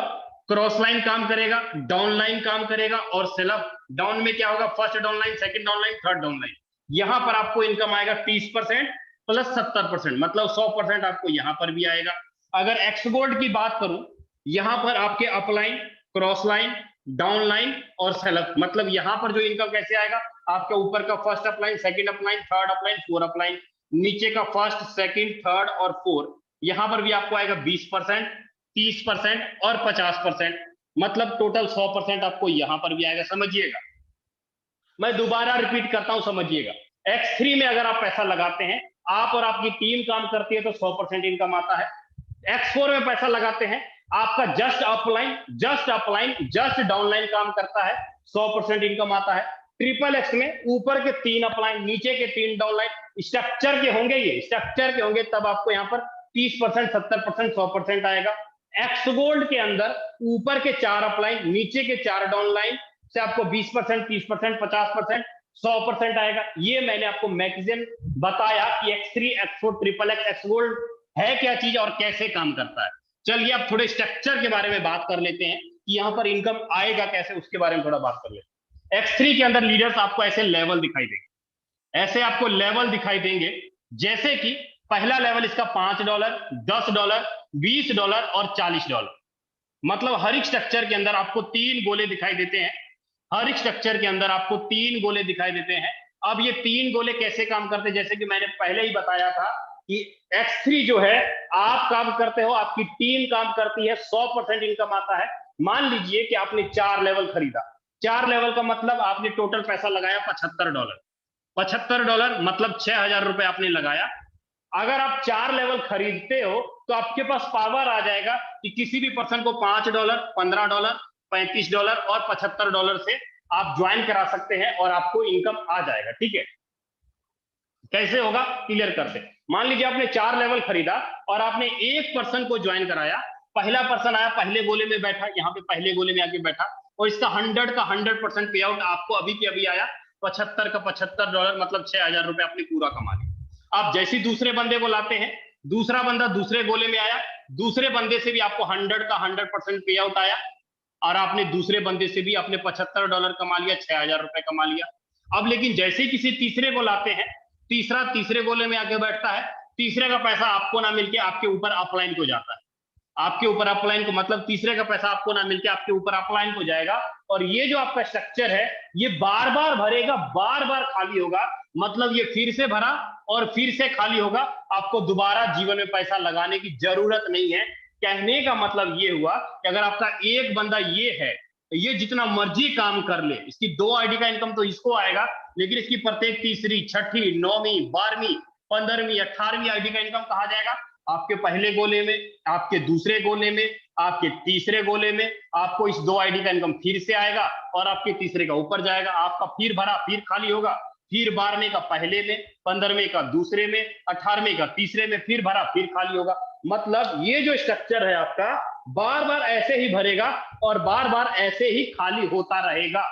क्रॉस लाइन काम करेगा, डाउन लाइन काम करेगा, और सेल्फ डाउन में क्या होगा? First down line, second down line, third down line. यहां पर आपको इनकम आएगा 30% प्लस 70%, मतलब 100% आपको यहां पर भी आएगा। अगर एक्स गोल्ड की बात करूं, यहां पर आपके upline, cross line, down line और सेल्फ, मतलब यहां पर जो इनकम कैसे आएगा? आपके ऊपर का first upline, second upline, third upline, four upline, नीचे का फर्स्ट, सेकंड, थर्ड और फोर, यहां पर भी आपको आएगा 20%, 30% और 50%, मतलब टोटल 100% आपको यहां पर भी आएगा। समझिएगा, मैं दोबारा रिपीट करता हूं, समझिएगा। X3 में अगर आप पैसा लगाते हैं, आप और आपकी टीम काम करती है, तो 100% इनकम आता है। X4 में पैसा लगाते हैं, आपका जस्ट अपलाइन, जस्ट डाउनलाइन काम करता है, 100% इनकम आता है। ट्रिपल एक्स में ऊपर के 3 अपलाइन, नीचे के 3 डाउनलाइन, स्ट्रक्चर के होंगे, ये स्ट्रक्चर के होंगे, तब आपको यहाँ पर 30%, 70%, 100% आएगा। एक्स गोल्ड के अंदर ऊपर के 4 अपलाइन, नीचे के 4 डाउनलाइन से आपको 20%, 30%, 50%, 100% आएगा। ये मैंने आपको मैक्सिमम बताया कि X3, X4, triple x, x gold है क्या चीज और कैसे काम करता है। चलिए अब थोड़े स्ट्रक्चर के बारे में बात कर लेते हैं कि यहाँ पर इनकम आएगा कैसे, उसके बारे में थोड़ा बात कर लेते हैं। X3 के अंदर लीडर्स आपको ऐसे लेवल दिखाई देंगे, ऐसे आपको लेवल दिखाई देंगे, जैसे कि पहला लेवल इसका $5, $10, $20 और $40, मतलब हर एक स्ट्रक्चर के अंदर आपको 3 गोले दिखाई देते हैं। हर एक स्ट्रक्चर के अंदर आपको 3 गोले दिखाई देते हैं। अब ये 3 गोले कैसे काम करते हैं, जैसे कि मैंने पहले ही बताया था कि X3 जो है, आप काम करते हो, आपकी टीम काम करती है, 100% इनकम आता है। मान लीजिए कि आपने 4 लेवल खरीदा, 4 लेवल का मतलब आपने टोटल पैसा लगाया $75, $75 मतलब 6,000 रुपए आपने लगाया। अगर आप 4 लेवल खरीदते हो तो आपके पास पावर आ जाएगा कि किसी भी पर्सन को $5, $15, $35 और $75 से आप ज्वाइन करा सकते हैं और आपको इनकम आ जाएगा। ठीक है, कैसे होगा क्लियर करते हैं। मान लीजिए आपने 4 लेवल खरीदा और आपने एक पर्सन को ज्वाइन कराया, पहला पर्सन आया, पहले गोले में बैठा, यहाँ पे पहले गोले में आके बैठा, और इसका 100 का 100% पे आउट आपको अभी के अभी आया। 75 का $75 मतलब 6,000 रुपए आपने पूरा कमा लिया। आप जैसे दूसरे बंदे को लाते हैं, दूसरा बंदा दूसरे गोले में आया, दूसरे बंदे से भी आपको 100 का 100% पे आउट आया, और आपने दूसरे बंदे से भी आपने $75 कमा लिया, 6,000 रुपए कमा लिया। अब लेकिन जैसे ही किसी तीसरे को लाते हैं, तीसरा तीसरे गोले में आके बैठता है, तीसरे का पैसा आपको ना मिलके आपके ऊपर अपलाइन को जाता है, आपके ऊपर अपलाइन को, मतलब तीसरे का पैसा आपको ना मिलके आपके ऊपर अपलाइन को जाएगा। और ये जो आपका स्ट्रक्चर है, ये बार बार भरेगा, बार बार खाली होगा, मतलब ये फिर से भरा और फिर से खाली होगा। आपको दोबारा जीवन में पैसा लगाने की जरूरत नहीं है। कहने का मतलब ये हुआ कि अगर आपका एक बंदा ये है, ये जितना मर्जी काम कर ले, इसकी 2 आईडी का इनकम तो इसको आएगा, लेकिन इसकी प्रत्येक तीसरी, छठी, 9वीं, 12वीं, 15वीं, 18वीं आईडी का इनकम कहा जाएगा? आपके पहले गोले में, आपके दूसरे गोले में, आपके तीसरे गोले में। आपको इस 2 आईडी का इनकम फिर से आएगा और आपके तीसरे का ऊपर जाएगा। आपका फिर भरा, फिर खाली होगा, फिर 12वें का पहले में, 15वें का दूसरे में, 18वें का तीसरे में, फिर भरा, फिर खाली होगा। मतलब ये जो स्ट्रक्चर है आपका, बार बार ऐसे ही भरेगा और बार बार ऐसे ही खाली होता रहेगा।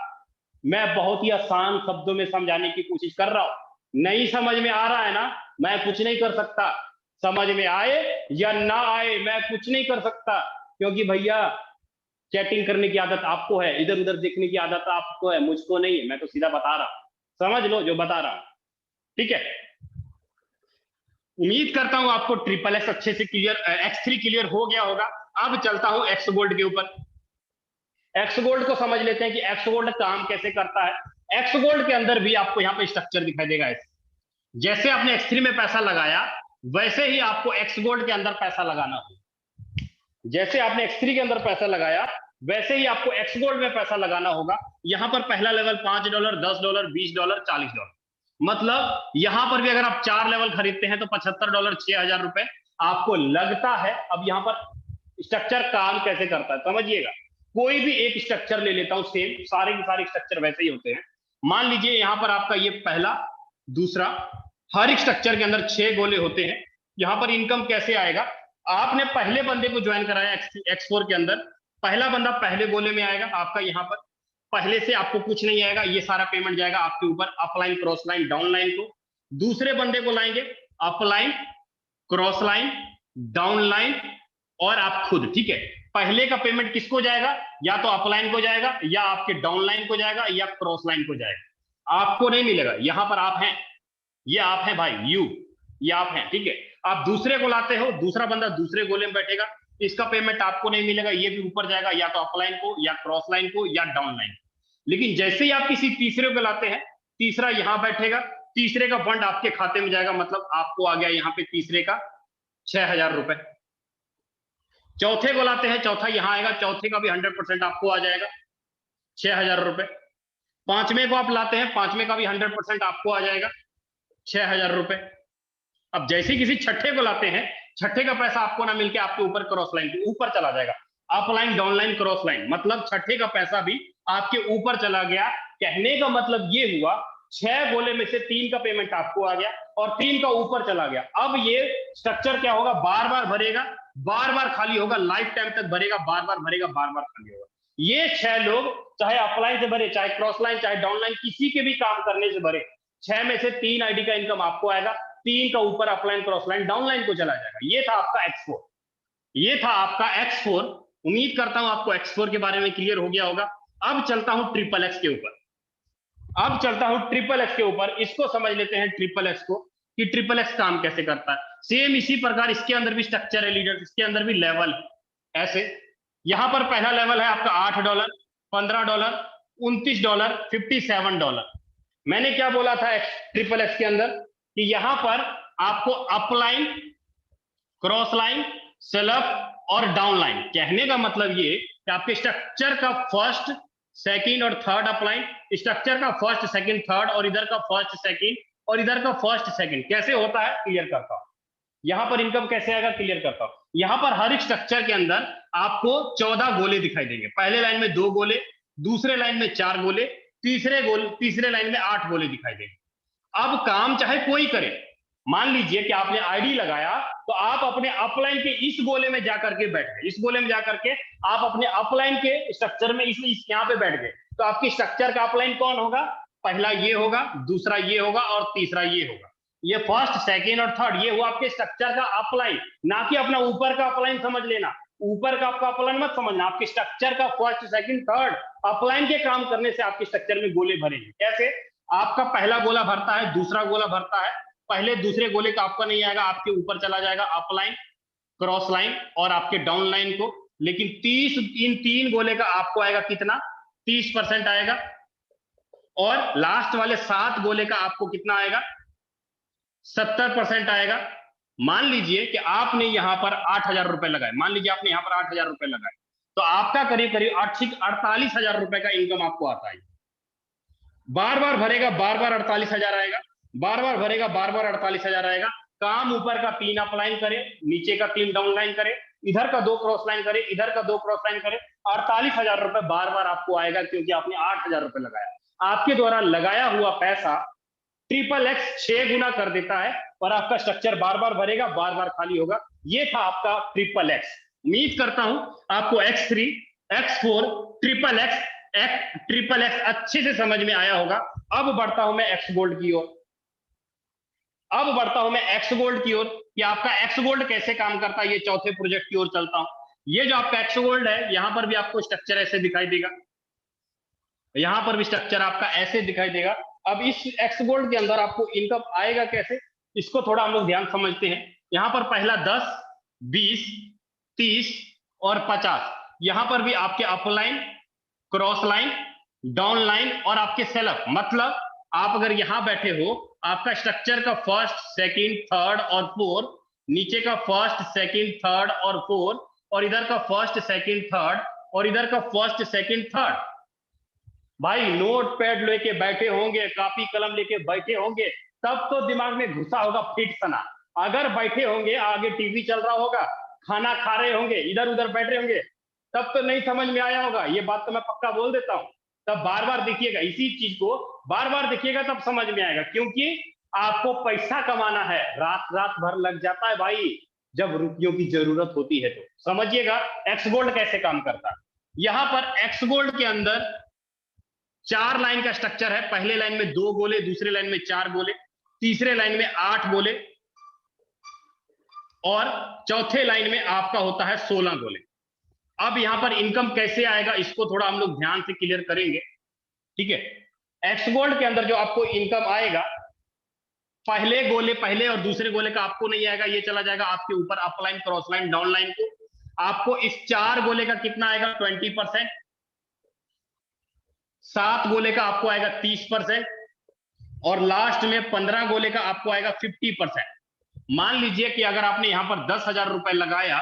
मैं बहुत ही आसान शब्दों में समझाने की कोशिश कर रहा हूं। नहीं समझ में आ रहा है ना, मैं कुछ नहीं कर सकता। समझ में आए या ना आए, मैं कुछ नहीं कर सकता, क्योंकि भैया चैटिंग करने की आदत आपको है, इधर उधर देखने की आदत आपको है, मुझको नहीं है। मैं तो सीधा बता रहा हूं, समझ लो जो बता रहा हूं। ठीक है, उम्मीद करता हूं आपको ट्रिपल एक्स अच्छे से क्लियर, X3 क्लियर हो गया होगा। अब चलता हूं एक्स गोल्ड के ऊपर। एक्स गोल्ड को समझ लेते हैं कि एक्स गोल्ड काम कैसे करता है। एक्स गोल्ड के अंदर भी आपको यहाँ पे स्ट्रक्चर दिखाई देगा ऐसे। जैसे आपने X3 में पैसा लगाया, वैसे ही आपको एक्स गोल्ड के अंदर पैसा लगाना होगा। जैसे आपने X3 के अंदर पैसा लगाया, वैसे ही आपको एक्स गोल्ड में पैसा लगाना होगा। यहां पर पहला लेवल $5, $10, $20, $40। मतलब यहां पर भी अगर आप 4 लेवल खरीदते हैं तो $75 $6,000 आपको लगता है। अब यहां पर स्ट्रक्चर काम कैसे करता है समझिएगा। कोई भी एक स्ट्रक्चर ले लेता हूं, सेम सारे के सारे स्ट्रक्चर वैसे ही होते हैं। मान लीजिए यहां पर आपका ये पहला, दूसरा, हर एक स्ट्रक्चर के अंदर 6 गोले होते हैं। यहां पर इनकम कैसे आएगा, आपने पहले बंदे को ज्वाइन कराया X4 के अंदर, पहला बंदा पहले गोले में आएगा आपका। यहां पर पहले से आपको कुछ नहीं आएगा, ये सारा पेमेंट जाएगा आपके ऊपर upline, cross line, down line को। दूसरे बंदे को लाएंगे upline, cross line, down line और आप खुद, ठीक है। पहले का पेमेंट किसको जाएगा, या तो अपलाइन को जाएगा, या आपके डाउन लाइन को जाएगा, या क्रॉस लाइन को जाएगा। आपको नहीं मिलेगा। यहां पर आप हैं, ये आप हैं भाई, ये आप हैं, ठीक है। आप दूसरे को लाते हो, दूसरा बंदा दूसरे गोले में बैठेगा, इसका पेमेंट आपको नहीं मिलेगा, ये भी ऊपर जाएगा या तो अपलाइन को, या क्रॉस लाइन को, या डाउन लाइन। लेकिन जैसे ही आप किसी तीसरे को लाते हैं, तीसरा यहां बैठेगा, तीसरे का फंड आपके खाते में जाएगा, मतलब आपको आ गया यहां पे तीसरे का $6,000। चौथे को लाते हैं, चौथा यहां आएगा, चौथे का भी 100% आपको आ जाएगा $6,000। पांचवें को आप लाते हैं, पांचवें का भी 100% आपको आ जाएगा $6,000। अब जैसे किसी छठे को लाते हैं, छठे का पैसा आपको ना मिलके आपके ऊपर क्रॉस लाइन के ऊपर चला जाएगा, upline, down line, cross line, मतलब छठे का पैसा भी आपके ऊपर चला गया। कहने का मतलब ये हुआ 6 गोले में से 3 का पेमेंट आपको आ गया और 3 का ऊपर चला गया। अब ये स्ट्रक्चर क्या होगा, बार बार भरेगा, बार बार खाली होगा, लाइफ टाइम तक भरेगा, बार बार भरेगा, बार बार खाली होगा। ये 6 लोग चाहे अपलाइन से भरे, चाहे क्रॉस लाइन, चाहे डाउन लाइन, किसी के भी काम करने से भरे, 6 में से 3 आईडी का इनकम आपको आएगा, 3 का ऊपर upline, cross line, down line को चला जाएगा। ये था आपका X4, ये था आपका X4। उम्मीद करता हूं आपको X4 के बारे में क्लियर हो गया होगा। अब चलता हूं XXX के ऊपर, अब चलता हूं XXX के ऊपर। इसको समझ लेते हैं XXX को, कि XXX काम कैसे करता है। सेम इसी प्रकार इसके अंदर भी स्ट्रक्चर है लीडर, इसके अंदर भी लेवल ऐसे। यहां पर पहला लेवल है आपका $8, $15, $29, $57। मैंने क्या बोला था XXX के अंदर, कि यहां पर आपको अपलाइन, क्रॉस लाइन, सेल्फ और डाउन लाइन, कहने का मतलब ये कि आपके स्ट्रक्चर का फर्स्ट, सेकंड और थर्ड अपलाइन, स्ट्रक्चर का फर्स्ट, सेकंड, थर्ड, और इधर का फर्स्ट, सेकंड, और इधर का फर्स्ट, सेकंड। कैसे होता है क्लियर करता हूं, यहां पर इनकम कैसे आएगा क्लियर करता हूं। यहां पर हर एक स्ट्रक्चर के अंदर आपको 14 गोले दिखाई देंगे। पहले लाइन में 2 गोले, दूसरे लाइन में 4 गोले, तीसरे लाइन में 8 गोले दिखाई देंगे। अब काम चाहे कोई करे, मान लीजिए कि आपने आईडी लगाया, तो आप अपने अपलाइन के इस गोले में जाकर के बैठ गए, इस गोले में जाकर के आप अपने अपलाइन के स्ट्रक्चर में इस यहाँ पे बैठ गए, तो आपकी स्ट्रक्चर का अपलाइन कौन होगा, पहला ये होगा, दूसरा ये होगा और तीसरा ये होगा। ये फर्स्ट, सेकेंड और थर्ड, ये हुआ आपके स्ट्रक्चर का अपलाइन, ना कि अपना ऊपर का अपलाइन समझ लेना। ऊपर का आपका अपलाइन मत समझना, आपके स्ट्रक्चर का फर्स्ट, सेकंड, थर्ड अपलाइन के काम करने से आपके स्ट्रक्चर में गोले भरेंगे। कैसे, आपका पहला गोला भरता है, दूसरा गोला भरता है, पहले दूसरे गोले का आपका नहीं आएगा, आपके ऊपर चला जाएगा अपलाइन, क्रॉस लाइन और आपके डाउन लाइन को। लेकिन 30 इन 3 गोले का आपको आएगा कितना, 30% आएगा। और लास्ट वाले 7 गोले का आपको कितना आएगा, 70% आएगा। मान लीजिए कि आपने यहां पर $8,000 लगाए, मान लीजिए आपने यहां पर $8,000 लगाए, तो आपका करीब करीब 48,000 रुपए का इनकम आपको आता है। बार बार भरेगा, बार बार 48,000 आएगा, बार बार भरेगा, बार बार 48,000 आएगा। काम ऊपर का 3 अपलाइन करे, नीचे का 3 डाउन लाइन करे, इधर का 2 क्रॉस लाइन करे, इधर का 2 क्रॉस लाइन करे, 48,000 रुपए बार बार आपको आएगा, क्योंकि आपने 8,000 रुपए लगाया। आपके द्वारा लगाया हुआ पैसा XXX 6 गुना कर देता है और आपका स्ट्रक्चर बार बार भरेगा, बार बार खाली होगा। ये था आपका XXX। उम्मीद करता हूं आपको X3, X4, XXX अच्छे से समझ में आया होगा। अब बढ़ता हूं मैं X गोल्ड की ओर, अब बढ़ता हूं मैं X गोल्ड की ओर, कि आपका X गोल्ड कैसे काम करता है। ये चौथे प्रोजेक्ट की ओर चलता हूं। ये जो आपका X गोल्ड है, यहां पर भी आपको स्ट्रक्चर ऐसे दिखाई देगा, यहां पर भी स्ट्रक्चर आपका ऐसे दिखाई देगा। अब इस X गोल्ड के अंदर आपको इनकम आएगा कैसे, इसको थोड़ा हम लोग ध्यान समझते हैं। यहां पर पहला 10, 20, 30 और 50, यहां पर भी आपके upline, cross line, down line और आपके सेल्फ, मतलब आप अगर यहां बैठे हो, आपका स्ट्रक्चर का फर्स्ट, सेकंड, थर्ड और फोर्थ, नीचे का फर्स्ट, सेकंड, थर्ड और फोर्थ, और इधर का फर्स्ट, सेकंड, थर्ड और इधर का फर्स्ट, सेकंड, थर्ड। भाई नोट पैड लेके बैठे होंगे, कॉपी कलम लेके बैठे होंगे, तब तो दिमाग में घुसा होगा फिट सना। अगर बैठे होंगे, आगे टीवी चल रहा होगा, खाना खा रहे होंगे, इधर उधर बैठ रहे होंगे, तब तो नहीं समझ में आया होगा। ये बात तो मैं पक्का बोल देता हूं। तब बार बार देखिएगा, इसी चीज को बार बार देखिएगा, तब समझ में आएगा। क्योंकि आपको पैसा कमाना है, रात रात भर लग जाता है भाई, जब रुपयों की जरूरत होती है। तो समझिएगा एक्स गोल्ड कैसे काम करता है। यहां पर एक्स गोल्ड के अंदर 4 लाइन का स्ट्रक्चर है। पहले लाइन में 2 गोले, दूसरे लाइन में 4 गोले, तीसरे लाइन में 8 गोले और चौथे लाइन में आपका होता है 16 गोले। अब यहां पर इनकम कैसे आएगा, इसको थोड़ा हम लोग ध्यान से क्लियर करेंगे, ठीक है। एक्स गोल्ड के अंदर जो आपको इनकम आएगा, पहले गोले, पहले और दूसरे गोले का आपको नहीं आएगा, ये चला जाएगा आपके ऊपर upline, cross line, down line को। आपको इस 4 गोले का कितना आएगा, 20%। 7 गोले का आपको आएगा 30% और लास्ट में 15 गोले का आपको आएगा 50%। मान लीजिए कि अगर आपने यहां पर 10,000 रुपए लगाया,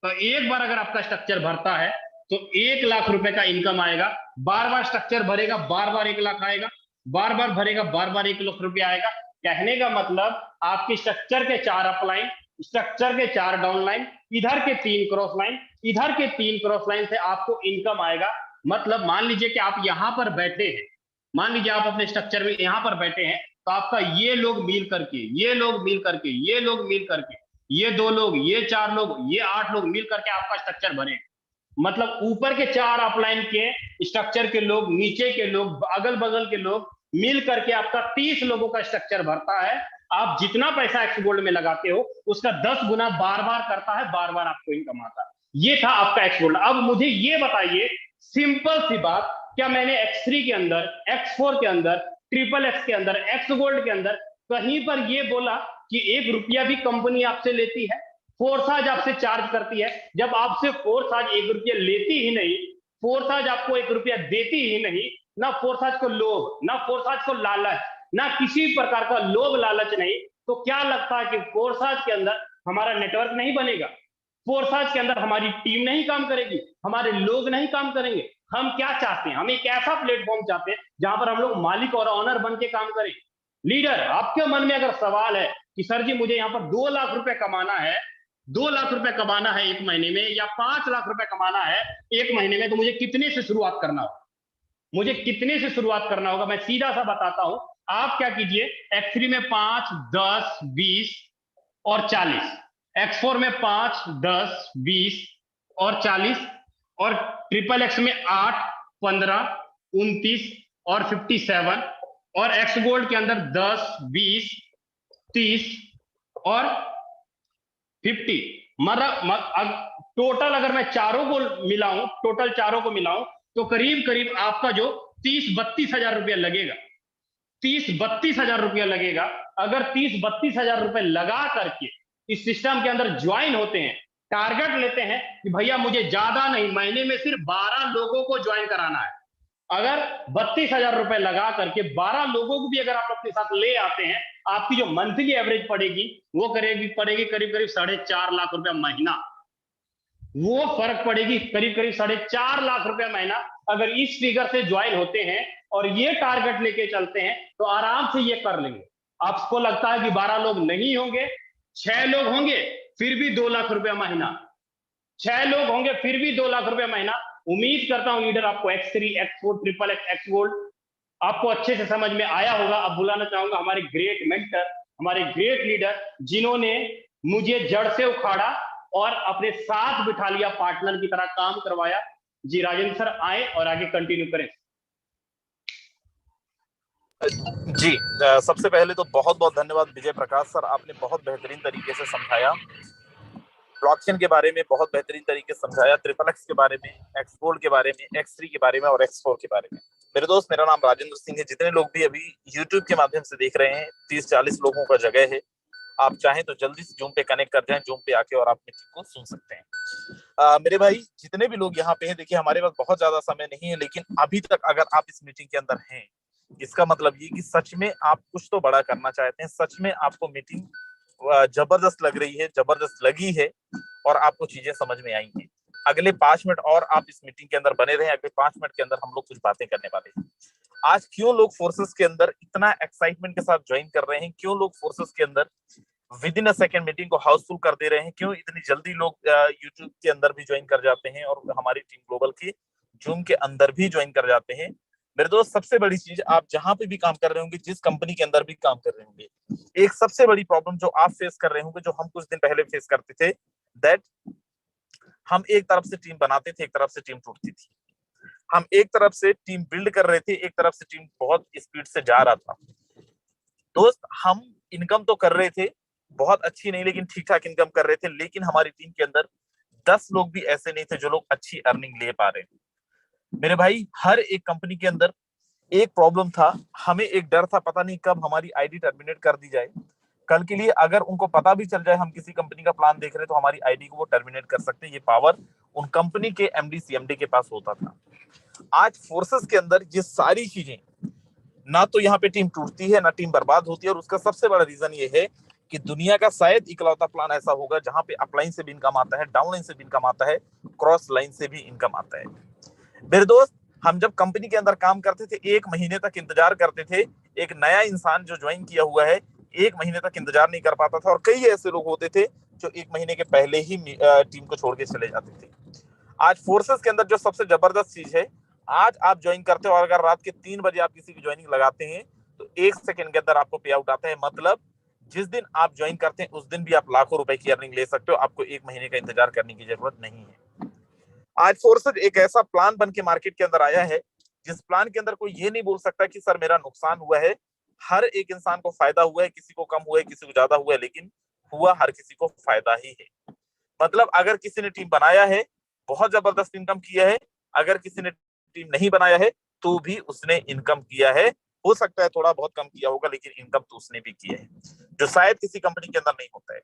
तो एक बार अगर आपका स्ट्रक्चर भरता है तो 1 लाख रुपए का इनकम आएगा। बार बार स्ट्रक्चर भरेगा, बार बार 1 लाख आएगा, बार बार भरेगा, बार बार 1 लाख रुपया आएगा। कहने का मतलब आपकी स्ट्रक्चर के 4 अपलाइन, स्ट्रक्चर के 4 डाउन लाइन, इधर के 3 क्रॉस लाइन, इधर के 3 क्रॉस लाइन से आपको इनकम आएगा। मतलब मान लीजिए कि आप यहां पर बैठे हैं, मान लीजिए आप अपने स्ट्रक्चर में यहां पर बैठे हैं, तो आपका ये लोग मिल करके, ये लोग मिल करके, ये लोग मिल करके, ये 2 लोग, ये 4 लोग, ये 8 लोग मिल करके आपका स्ट्रक्चर भरेगा। मतलब ऊपर के 4 अपलाइन के स्ट्रक्चर के लोग, नीचे के लोग, अगल बगल के लोग मिल करके आपका 30 लोगों का स्ट्रक्चर भरता है। आप जितना पैसा एक्स गोल्ड में लगाते हो उसका 10 गुना बार बार करता है, बार बार आपको इनकम आता है। ये था आपका एक्स गोल्ड। अब मुझे ये बताइए, सिंपल सी बात, क्या मैंने X3 के अंदर, X4 के अंदर, ट्रिपल एक्स के अंदर, एक्स गोल्ड के अंदर कहीं पर ये बोला कि 1 रुपया भी कंपनी आपसे लेती है, फोर्साज आपसे चार्ज करती है? जब आपसे फोर्साज 1 रुपया लेती ही नहीं, फोर्साज आपको 1 रुपया देती ही नहीं, ना फोर्साज को लोभ, ना फोर्साज को लालच, ना किसी प्रकार का लोभ लालच नहीं, तो क्या लगता है कि फोर्साज के अंदर हमारा नेटवर्क नहीं बनेगा? फोर्साज के अंदर हमारी टीम नहीं काम करेगी, हमारे लोग नहीं काम करेंगे? हम क्या चाहते हैं? हम एक ऐसा प्लेटफॉर्म चाहते हैं जहां पर हम लोग मालिक और ऑनर बन के काम करें। लीडर, आपके मन में अगर सवाल है कि सर जी मुझे यहाँ पर 2 लाख रुपए कमाना है, 2 लाख रुपए कमाना है 1 महीने में, या 5 लाख रुपए कमाना है 1 महीने में, तो मुझे कितने से शुरुआत करना होगा? मुझे कितने से शुरुआत करना होगा? मैं सीधा सा बताता हूं। आप क्या कीजिए, X3 में 5, 10, 20 और 40, X4 में 5, 10, 20 और 40, और ट्रिपल एक्स में 8, 15, 29 और 57, और एक्स गोल्ड के अंदर 10, 20, 30 और 50। मतलब टोटल अगर मैं चारों को मिलाऊं, टोटल चारों को मिलाऊं, तो करीब करीब आपका जो 30-32 हजार रुपया लगेगा, 30-32 हजार रुपया लगेगा। अगर 30-32 हजार रुपए लगा करके इस सिस्टम के अंदर ज्वाइन होते हैं, टारगेट लेते हैं कि भैया मुझे ज्यादा नहीं, महीने में सिर्फ 12 लोगों को ज्वाइन कराना है, अगर 32 हजार रुपए लगा करके 12 लोगों को भी अगर आप अपने साथ ले आते हैं, आपकी जो मंथली एवरेज पड़ेगी वो पड़ेगी करीब करीब 4.5 लाख रुपया महीना। वो फर्क पड़ेगी करीब करीब 4.5 लाख रुपया महीना। अगर इस फिगर से ज्वाइन होते हैं और ये टारगेट लेके चलते हैं तो आराम से ये कर लेंगे। आपको लगता है कि 12 लोग नहीं होंगे, 6 लोग होंगे फिर भी 2 लाख रुपया महीना, 6 लोग होंगे फिर भी 2 लाख रुपया महीना। उम्मीद करता हूं लीडर आपको X3, X4, triple x, x gold आपको अच्छे से समझ में आया होगा। अब बुलाना चाहूंगा हमारे ग्रेट मेंटर, हमारे ग्रेट लीडर, जिन्होंने मुझे जड़ से उखाड़ा और अपने साथ बिठा लिया, पार्टनर की तरह काम करवाया। जी राजेंद्र सर आए और आगे कंटिन्यू करें। जी सबसे पहले तो बहुत बहुत धन्यवाद विजय प्रकाश सर, आपने बहुत बेहतरीन तरीके से समझाया, ब्लॉकचेन के बारे में बहुत बेहतरीन तरीके से समझाया, ट्रिपल एक्स के बारे में, एक्स गोल्ड के बारे में, X3 के बारे में और X4 के बारे में। मेरे दोस्त, मेरा नाम राजेंद्र सिंह है। जितने लोग भी अभी YouTube के माध्यम से देख रहे हैं, 30-40 लोगों का जगह है। आप चाहें तो जल्दी से जूम पे कनेक्ट कर जाएं, जूम पे आके और आप मीटिंग को सुन सकते हैं। मेरे भाई जितने भी लोग यहाँ पे हैं, देखिए हमारे पास बहुत ज्यादा समय नहीं है, लेकिन अभी तक अगर आप इस मीटिंग के अंदर हैं, इसका मतलब ये कि सच में आप कुछ तो बड़ा करना चाहते हैं, सच में आपको मीटिंग जबरदस्त लग रही है, जबरदस्त लगी है और आपको चीजें समझ में आई हैं। अगले 5 मिनट और आप इस मीटिंग के अंदर बने रहें। अगले 5 मिनट के अंदर हम लोग कुछ बातें करने वाले हैं। आज क्यों लोग फोर्सेस के अंदर इतना एक्साइटमेंट के साथ ज्वाइन कर रहे हैं, क्यों लोग फोर्सेस के अंदर with in a second meeting को हाउसफुल कर दे रहे हैं, क्यों इतनी जल्दी लोग यूट्यूब के अंदर भी ज्वाइन कर जाते हैं और हमारी टीम ग्लोबल की जूम के अंदर भी ज्वाइन कर जाते हैं। मेरे दोस्त, सबसे बड़ी चीज, आप जहां पे भी काम कर रहे होंगे, जिस कंपनी के अंदर भी काम कर रहे होंगे, एक सबसे बड़ी प्रॉब्लम जो आप फेस कर रहे होंगे, जो हम कुछ दिन पहले फेस करते थे, दैट हम एक तरफ से टीम बनाते थे, एक तरफ से टीम टूटती थी। हम एक तरफ से टीम बिल्ड कर रहे थे, एक तरफ से टीम बहुत स्पीड से जा रहा था। दोस्त, हम इनकम तो कर रहे थे, बहुत अच्छी नहीं लेकिन ठीक ठाक इनकम कर रहे थे, लेकिन हमारी टीम के अंदर 10 लोग भी ऐसे नहीं थे जो लोग अच्छी अर्निंग ले पा रहे थे। मेरे भाई, हर एक कंपनी के अंदर एक प्रॉब्लम था, हमें एक डर था, पता नहीं कब हमारी आईडी टर्मिनेट कर दी जाए। कल के लिए अगर उनको पता भी चल जाए हम किसी कंपनी का प्लान देख रहे हैं, तो हमारी आईडी को वो टर्मिनेट कर सकते हैं। ये पावर उन कंपनी के एमडी सीएमडी के पास होता था। आज फोर्सेस के अंदर ये सारी चीजें, ना तो यहाँ पे टीम टूटती है, ना टीम बर्बाद होती है। और उसका सबसे बड़ा रीजन ये है कि दुनिया का शायद इकलौता प्लान ऐसा होगा जहां पे अपलाइन से भी इनकम आता है, डाउनलाइन से भी इनकम आता है, क्रॉस लाइन से भी इनकम आता है। मेरे दोस्त, हम जब कंपनी के अंदर काम करते थे, 1 महीने तक इंतजार करते थे। एक नया इंसान जो ज्वाइन किया हुआ है, 1 महीने तक इंतजार नहीं कर पाता था। और कई ऐसे लोग होते थे जो 1 महीने के पहले ही टीम को छोड़ के चले जाते थे। आज फोर्सेस के अंदर जो सबसे जबरदस्त चीज है, आज आप ज्वाइन करते हो और अगर रात के 3 बजे आप किसी की ज्वाइनिंग लगाते हैं, तो 1 सेकंड के अंदर आपको पे आउट आता है। मतलब जिस दिन आप ज्वाइन करते हैं उस दिन भी आप लाखों रुपए की अर्निंग ले सकते हो। आपको 1 महीने का इंतजार करने की जरूरत नहीं है। आज फोर्सेस एक ऐसा प्लान बन के मार्केट के अंदर आया है, जिस प्लान के अंदर कोई ये नहीं बोल सकता कि सर मेरा नुकसान हुआ है। हर एक इंसान को फायदा हुआ है, किसी को कम हुआ है, किसी को ज्यादा हुआ है, लेकिन हुआ हर किसी को फायदा ही है। मतलब अगर किसी ने टीम बनाया है, बहुत जबरदस्त इनकम किया है। अगर किसी ने टीम नहीं बनाया है, तो भी उसने इनकम किया है। हो सकता है थोड़ा बहुत कम किया होगा, लेकिन इनकम तो उसने भी किया है, जो शायद किसी कंपनी के अंदर नहीं होता है।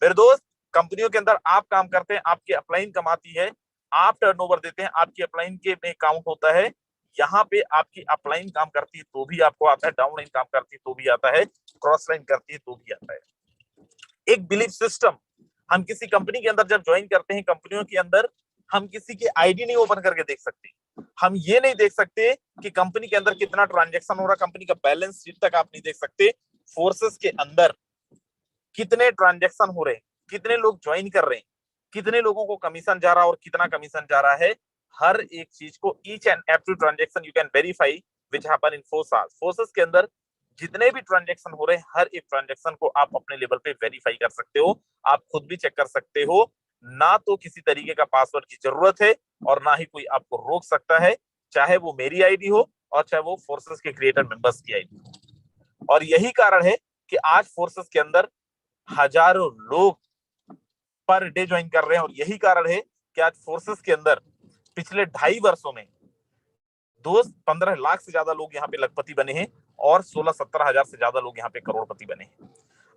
मेरे दोस्त, कंपनियों के अंदर आप काम करते हैं, आपकी अपलाइन कमाती है, आप टर्नओवर देते हैं, आपकी अपलाइन के में काउंट होता है। यहाँ पे आपकी अपलाइन काम करती है तो भी आपको आता है, डाउनलाइन काम करती है तो भी आता है, क्रॉस लाइन करती है तो भी आता है। एक बिलीफ सिस्टम, हम किसी कंपनी के अंदर जब ज्वाइन करते हैं, कंपनियों के अंदर हम किसी की आईडी नहीं ओपन करके देख सकते। हम ये नहीं देख सकते कि कंपनी के अंदर कितना ट्रांजैक्शन हो रहा, कंपनी का बैलेंस शीट तक आप नहीं देख सकते। फोर्सेस के अंदर कितने ट्रांजैक्शन हो रहे हैं, कितने लोग ज्वाइन कर रहे हैं, कितने लोगों को कमीशन जा रहा है और कितना कमीशन जा रहा है, हर एक चीज को, each and every transaction you can verify which happen in forces के अंदर जितने भी ट्रांजैक्शन हो रहे हैं, हर एक ट्रांजैक्शन को आप अपने लेवल पे वेरीफाई कर सकते हो। आप खुद भी चेक कर सकते हो। ना तो किसी तरीके का पासवर्ड की जरूरत है और ना ही कोई आपको रोक सकता है, चाहे वो मेरी आईडी हो और चाहे वो फोर्सेस के क्रिएटर मेंबर्स की आईडी हो। और यही कारण है कि आज फोर्सेस के अंदर हजारों लोग पर डे ज्वाइन कर रहे हैं। और यही कारण है कि आज फोर्सेस के अंदर पिछले 2.5 वर्षों में दोस्त 15 लाख से ज्यादा लोग यहाँ पे लखपति बने हैं और 16-17 हजार से ज्यादा लोग यहाँ पे करोड़पति बने हैं।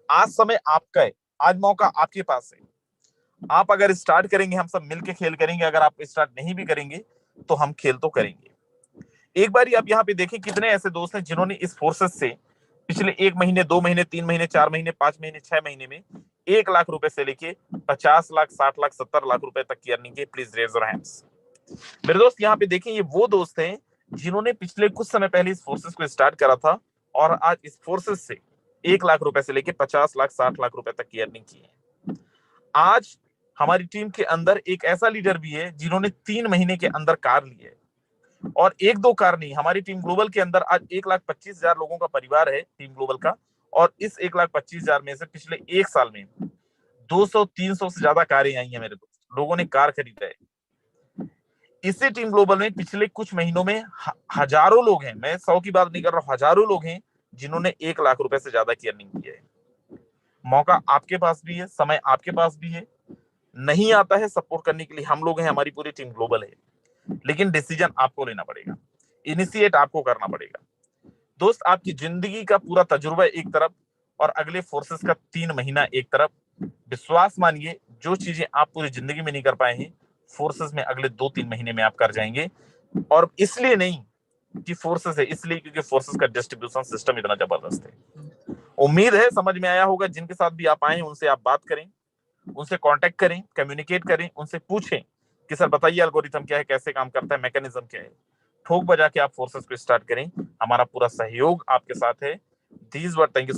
आज समय आपका है, आज मौका आपके पास है। आप अगर स्टार्ट करेंगे, हम सब मिलके खेल करेंगे। अगर आप स्टार्ट नहीं भी करेंगे तो हम खेल तो करेंगे। एक बार आप यहाँ पे देखें, कितने ऐसे दोस्त हैं जिन्होंने इस फोर्सेस से पिछले 1 महीने, 2 महीने, 3 महीने, 4 महीने, 5 महीने, 6 महीने में 1 लाख रुपए से लेके 50 लाख, 60 लाख, 70 लाख रुपए तक की अर्निंग की। Please raise your hands. मेरे दोस्त, यहाँ पे देखें, ये वो दोस्त हैं जिन्होंने पिछले कुछ समय पहले इस फोर्सेस को स्टार्ट करा था और आज इस फोर्सेस से 1 लाख रुपए से लेके 50 लाख, 60 लाख रुपए तक की अर्निंग की है। आज हमारी टीम के अंदर एक ऐसा लीडर भी है जिन्होंने 3 महीने के अंदर कार ली है। और 1-2 कार नहीं, हमारी टीम ग्लोबल के अंदर आज 1,25,000 लोगों का परिवार है टीम ग्लोबल का। और इस 1,25,000 में से पिछले 1 साल में 200-300 से ज्यादा कारें आई हैं मेरे दोस्त, लोगों ने कार खरीदा है। इसी टीम ग्लोबल में पिछले कुछ महीनों में हजारों लोग हैं, मैं 100 की बात नहीं कर रहा हूं, हजारों लोग हैं जिन्होंने 1 लाख रुपए से ज्यादा की अर्निंग की है। मौका आपके पास भी है, समय आपके पास भी है। नहीं आता है सपोर्ट करने के लिए हम लोग हैं, हमारी पूरी टीम ग्लोबल है, लेकिन डिसीजन आपको लेना पड़ेगा, इनिशिएट आपको करना पड़ेगा। दोस्त, आपकी जिंदगी का पूरा तजुर्बा एक तरफ और अगले फोर्सेस का 3 महीना एक तरफ। विश्वास मानिए, जो चीजें आप पूरी जिंदगी में नहीं कर पाए हैं, फोर्सेस में अगले 2-3 महीने में आप कर जाएंगे। और इसलिए नहीं कि फोर्सेस है, इसलिए क्योंकि फोर्सेस का डिस्ट्रीब्यूशन सिस्टम इतना जबरदस्त है। उम्मीद है समझ में आया होगा। जिनके साथ भी आप आए उनसे आप बात करें, उनसे कांटेक्ट करें, कम्युनिकेट करें, उनसे पूछें कि सर बताइए एल्गोरिथम क्या है, कैसे काम करता है, मैकेनिज्म क्या है। ठोक बजा के आप फोर्सेस को स्टार्ट करें, हमारा पूरा सहयोग आपके साथ है। These were thank you.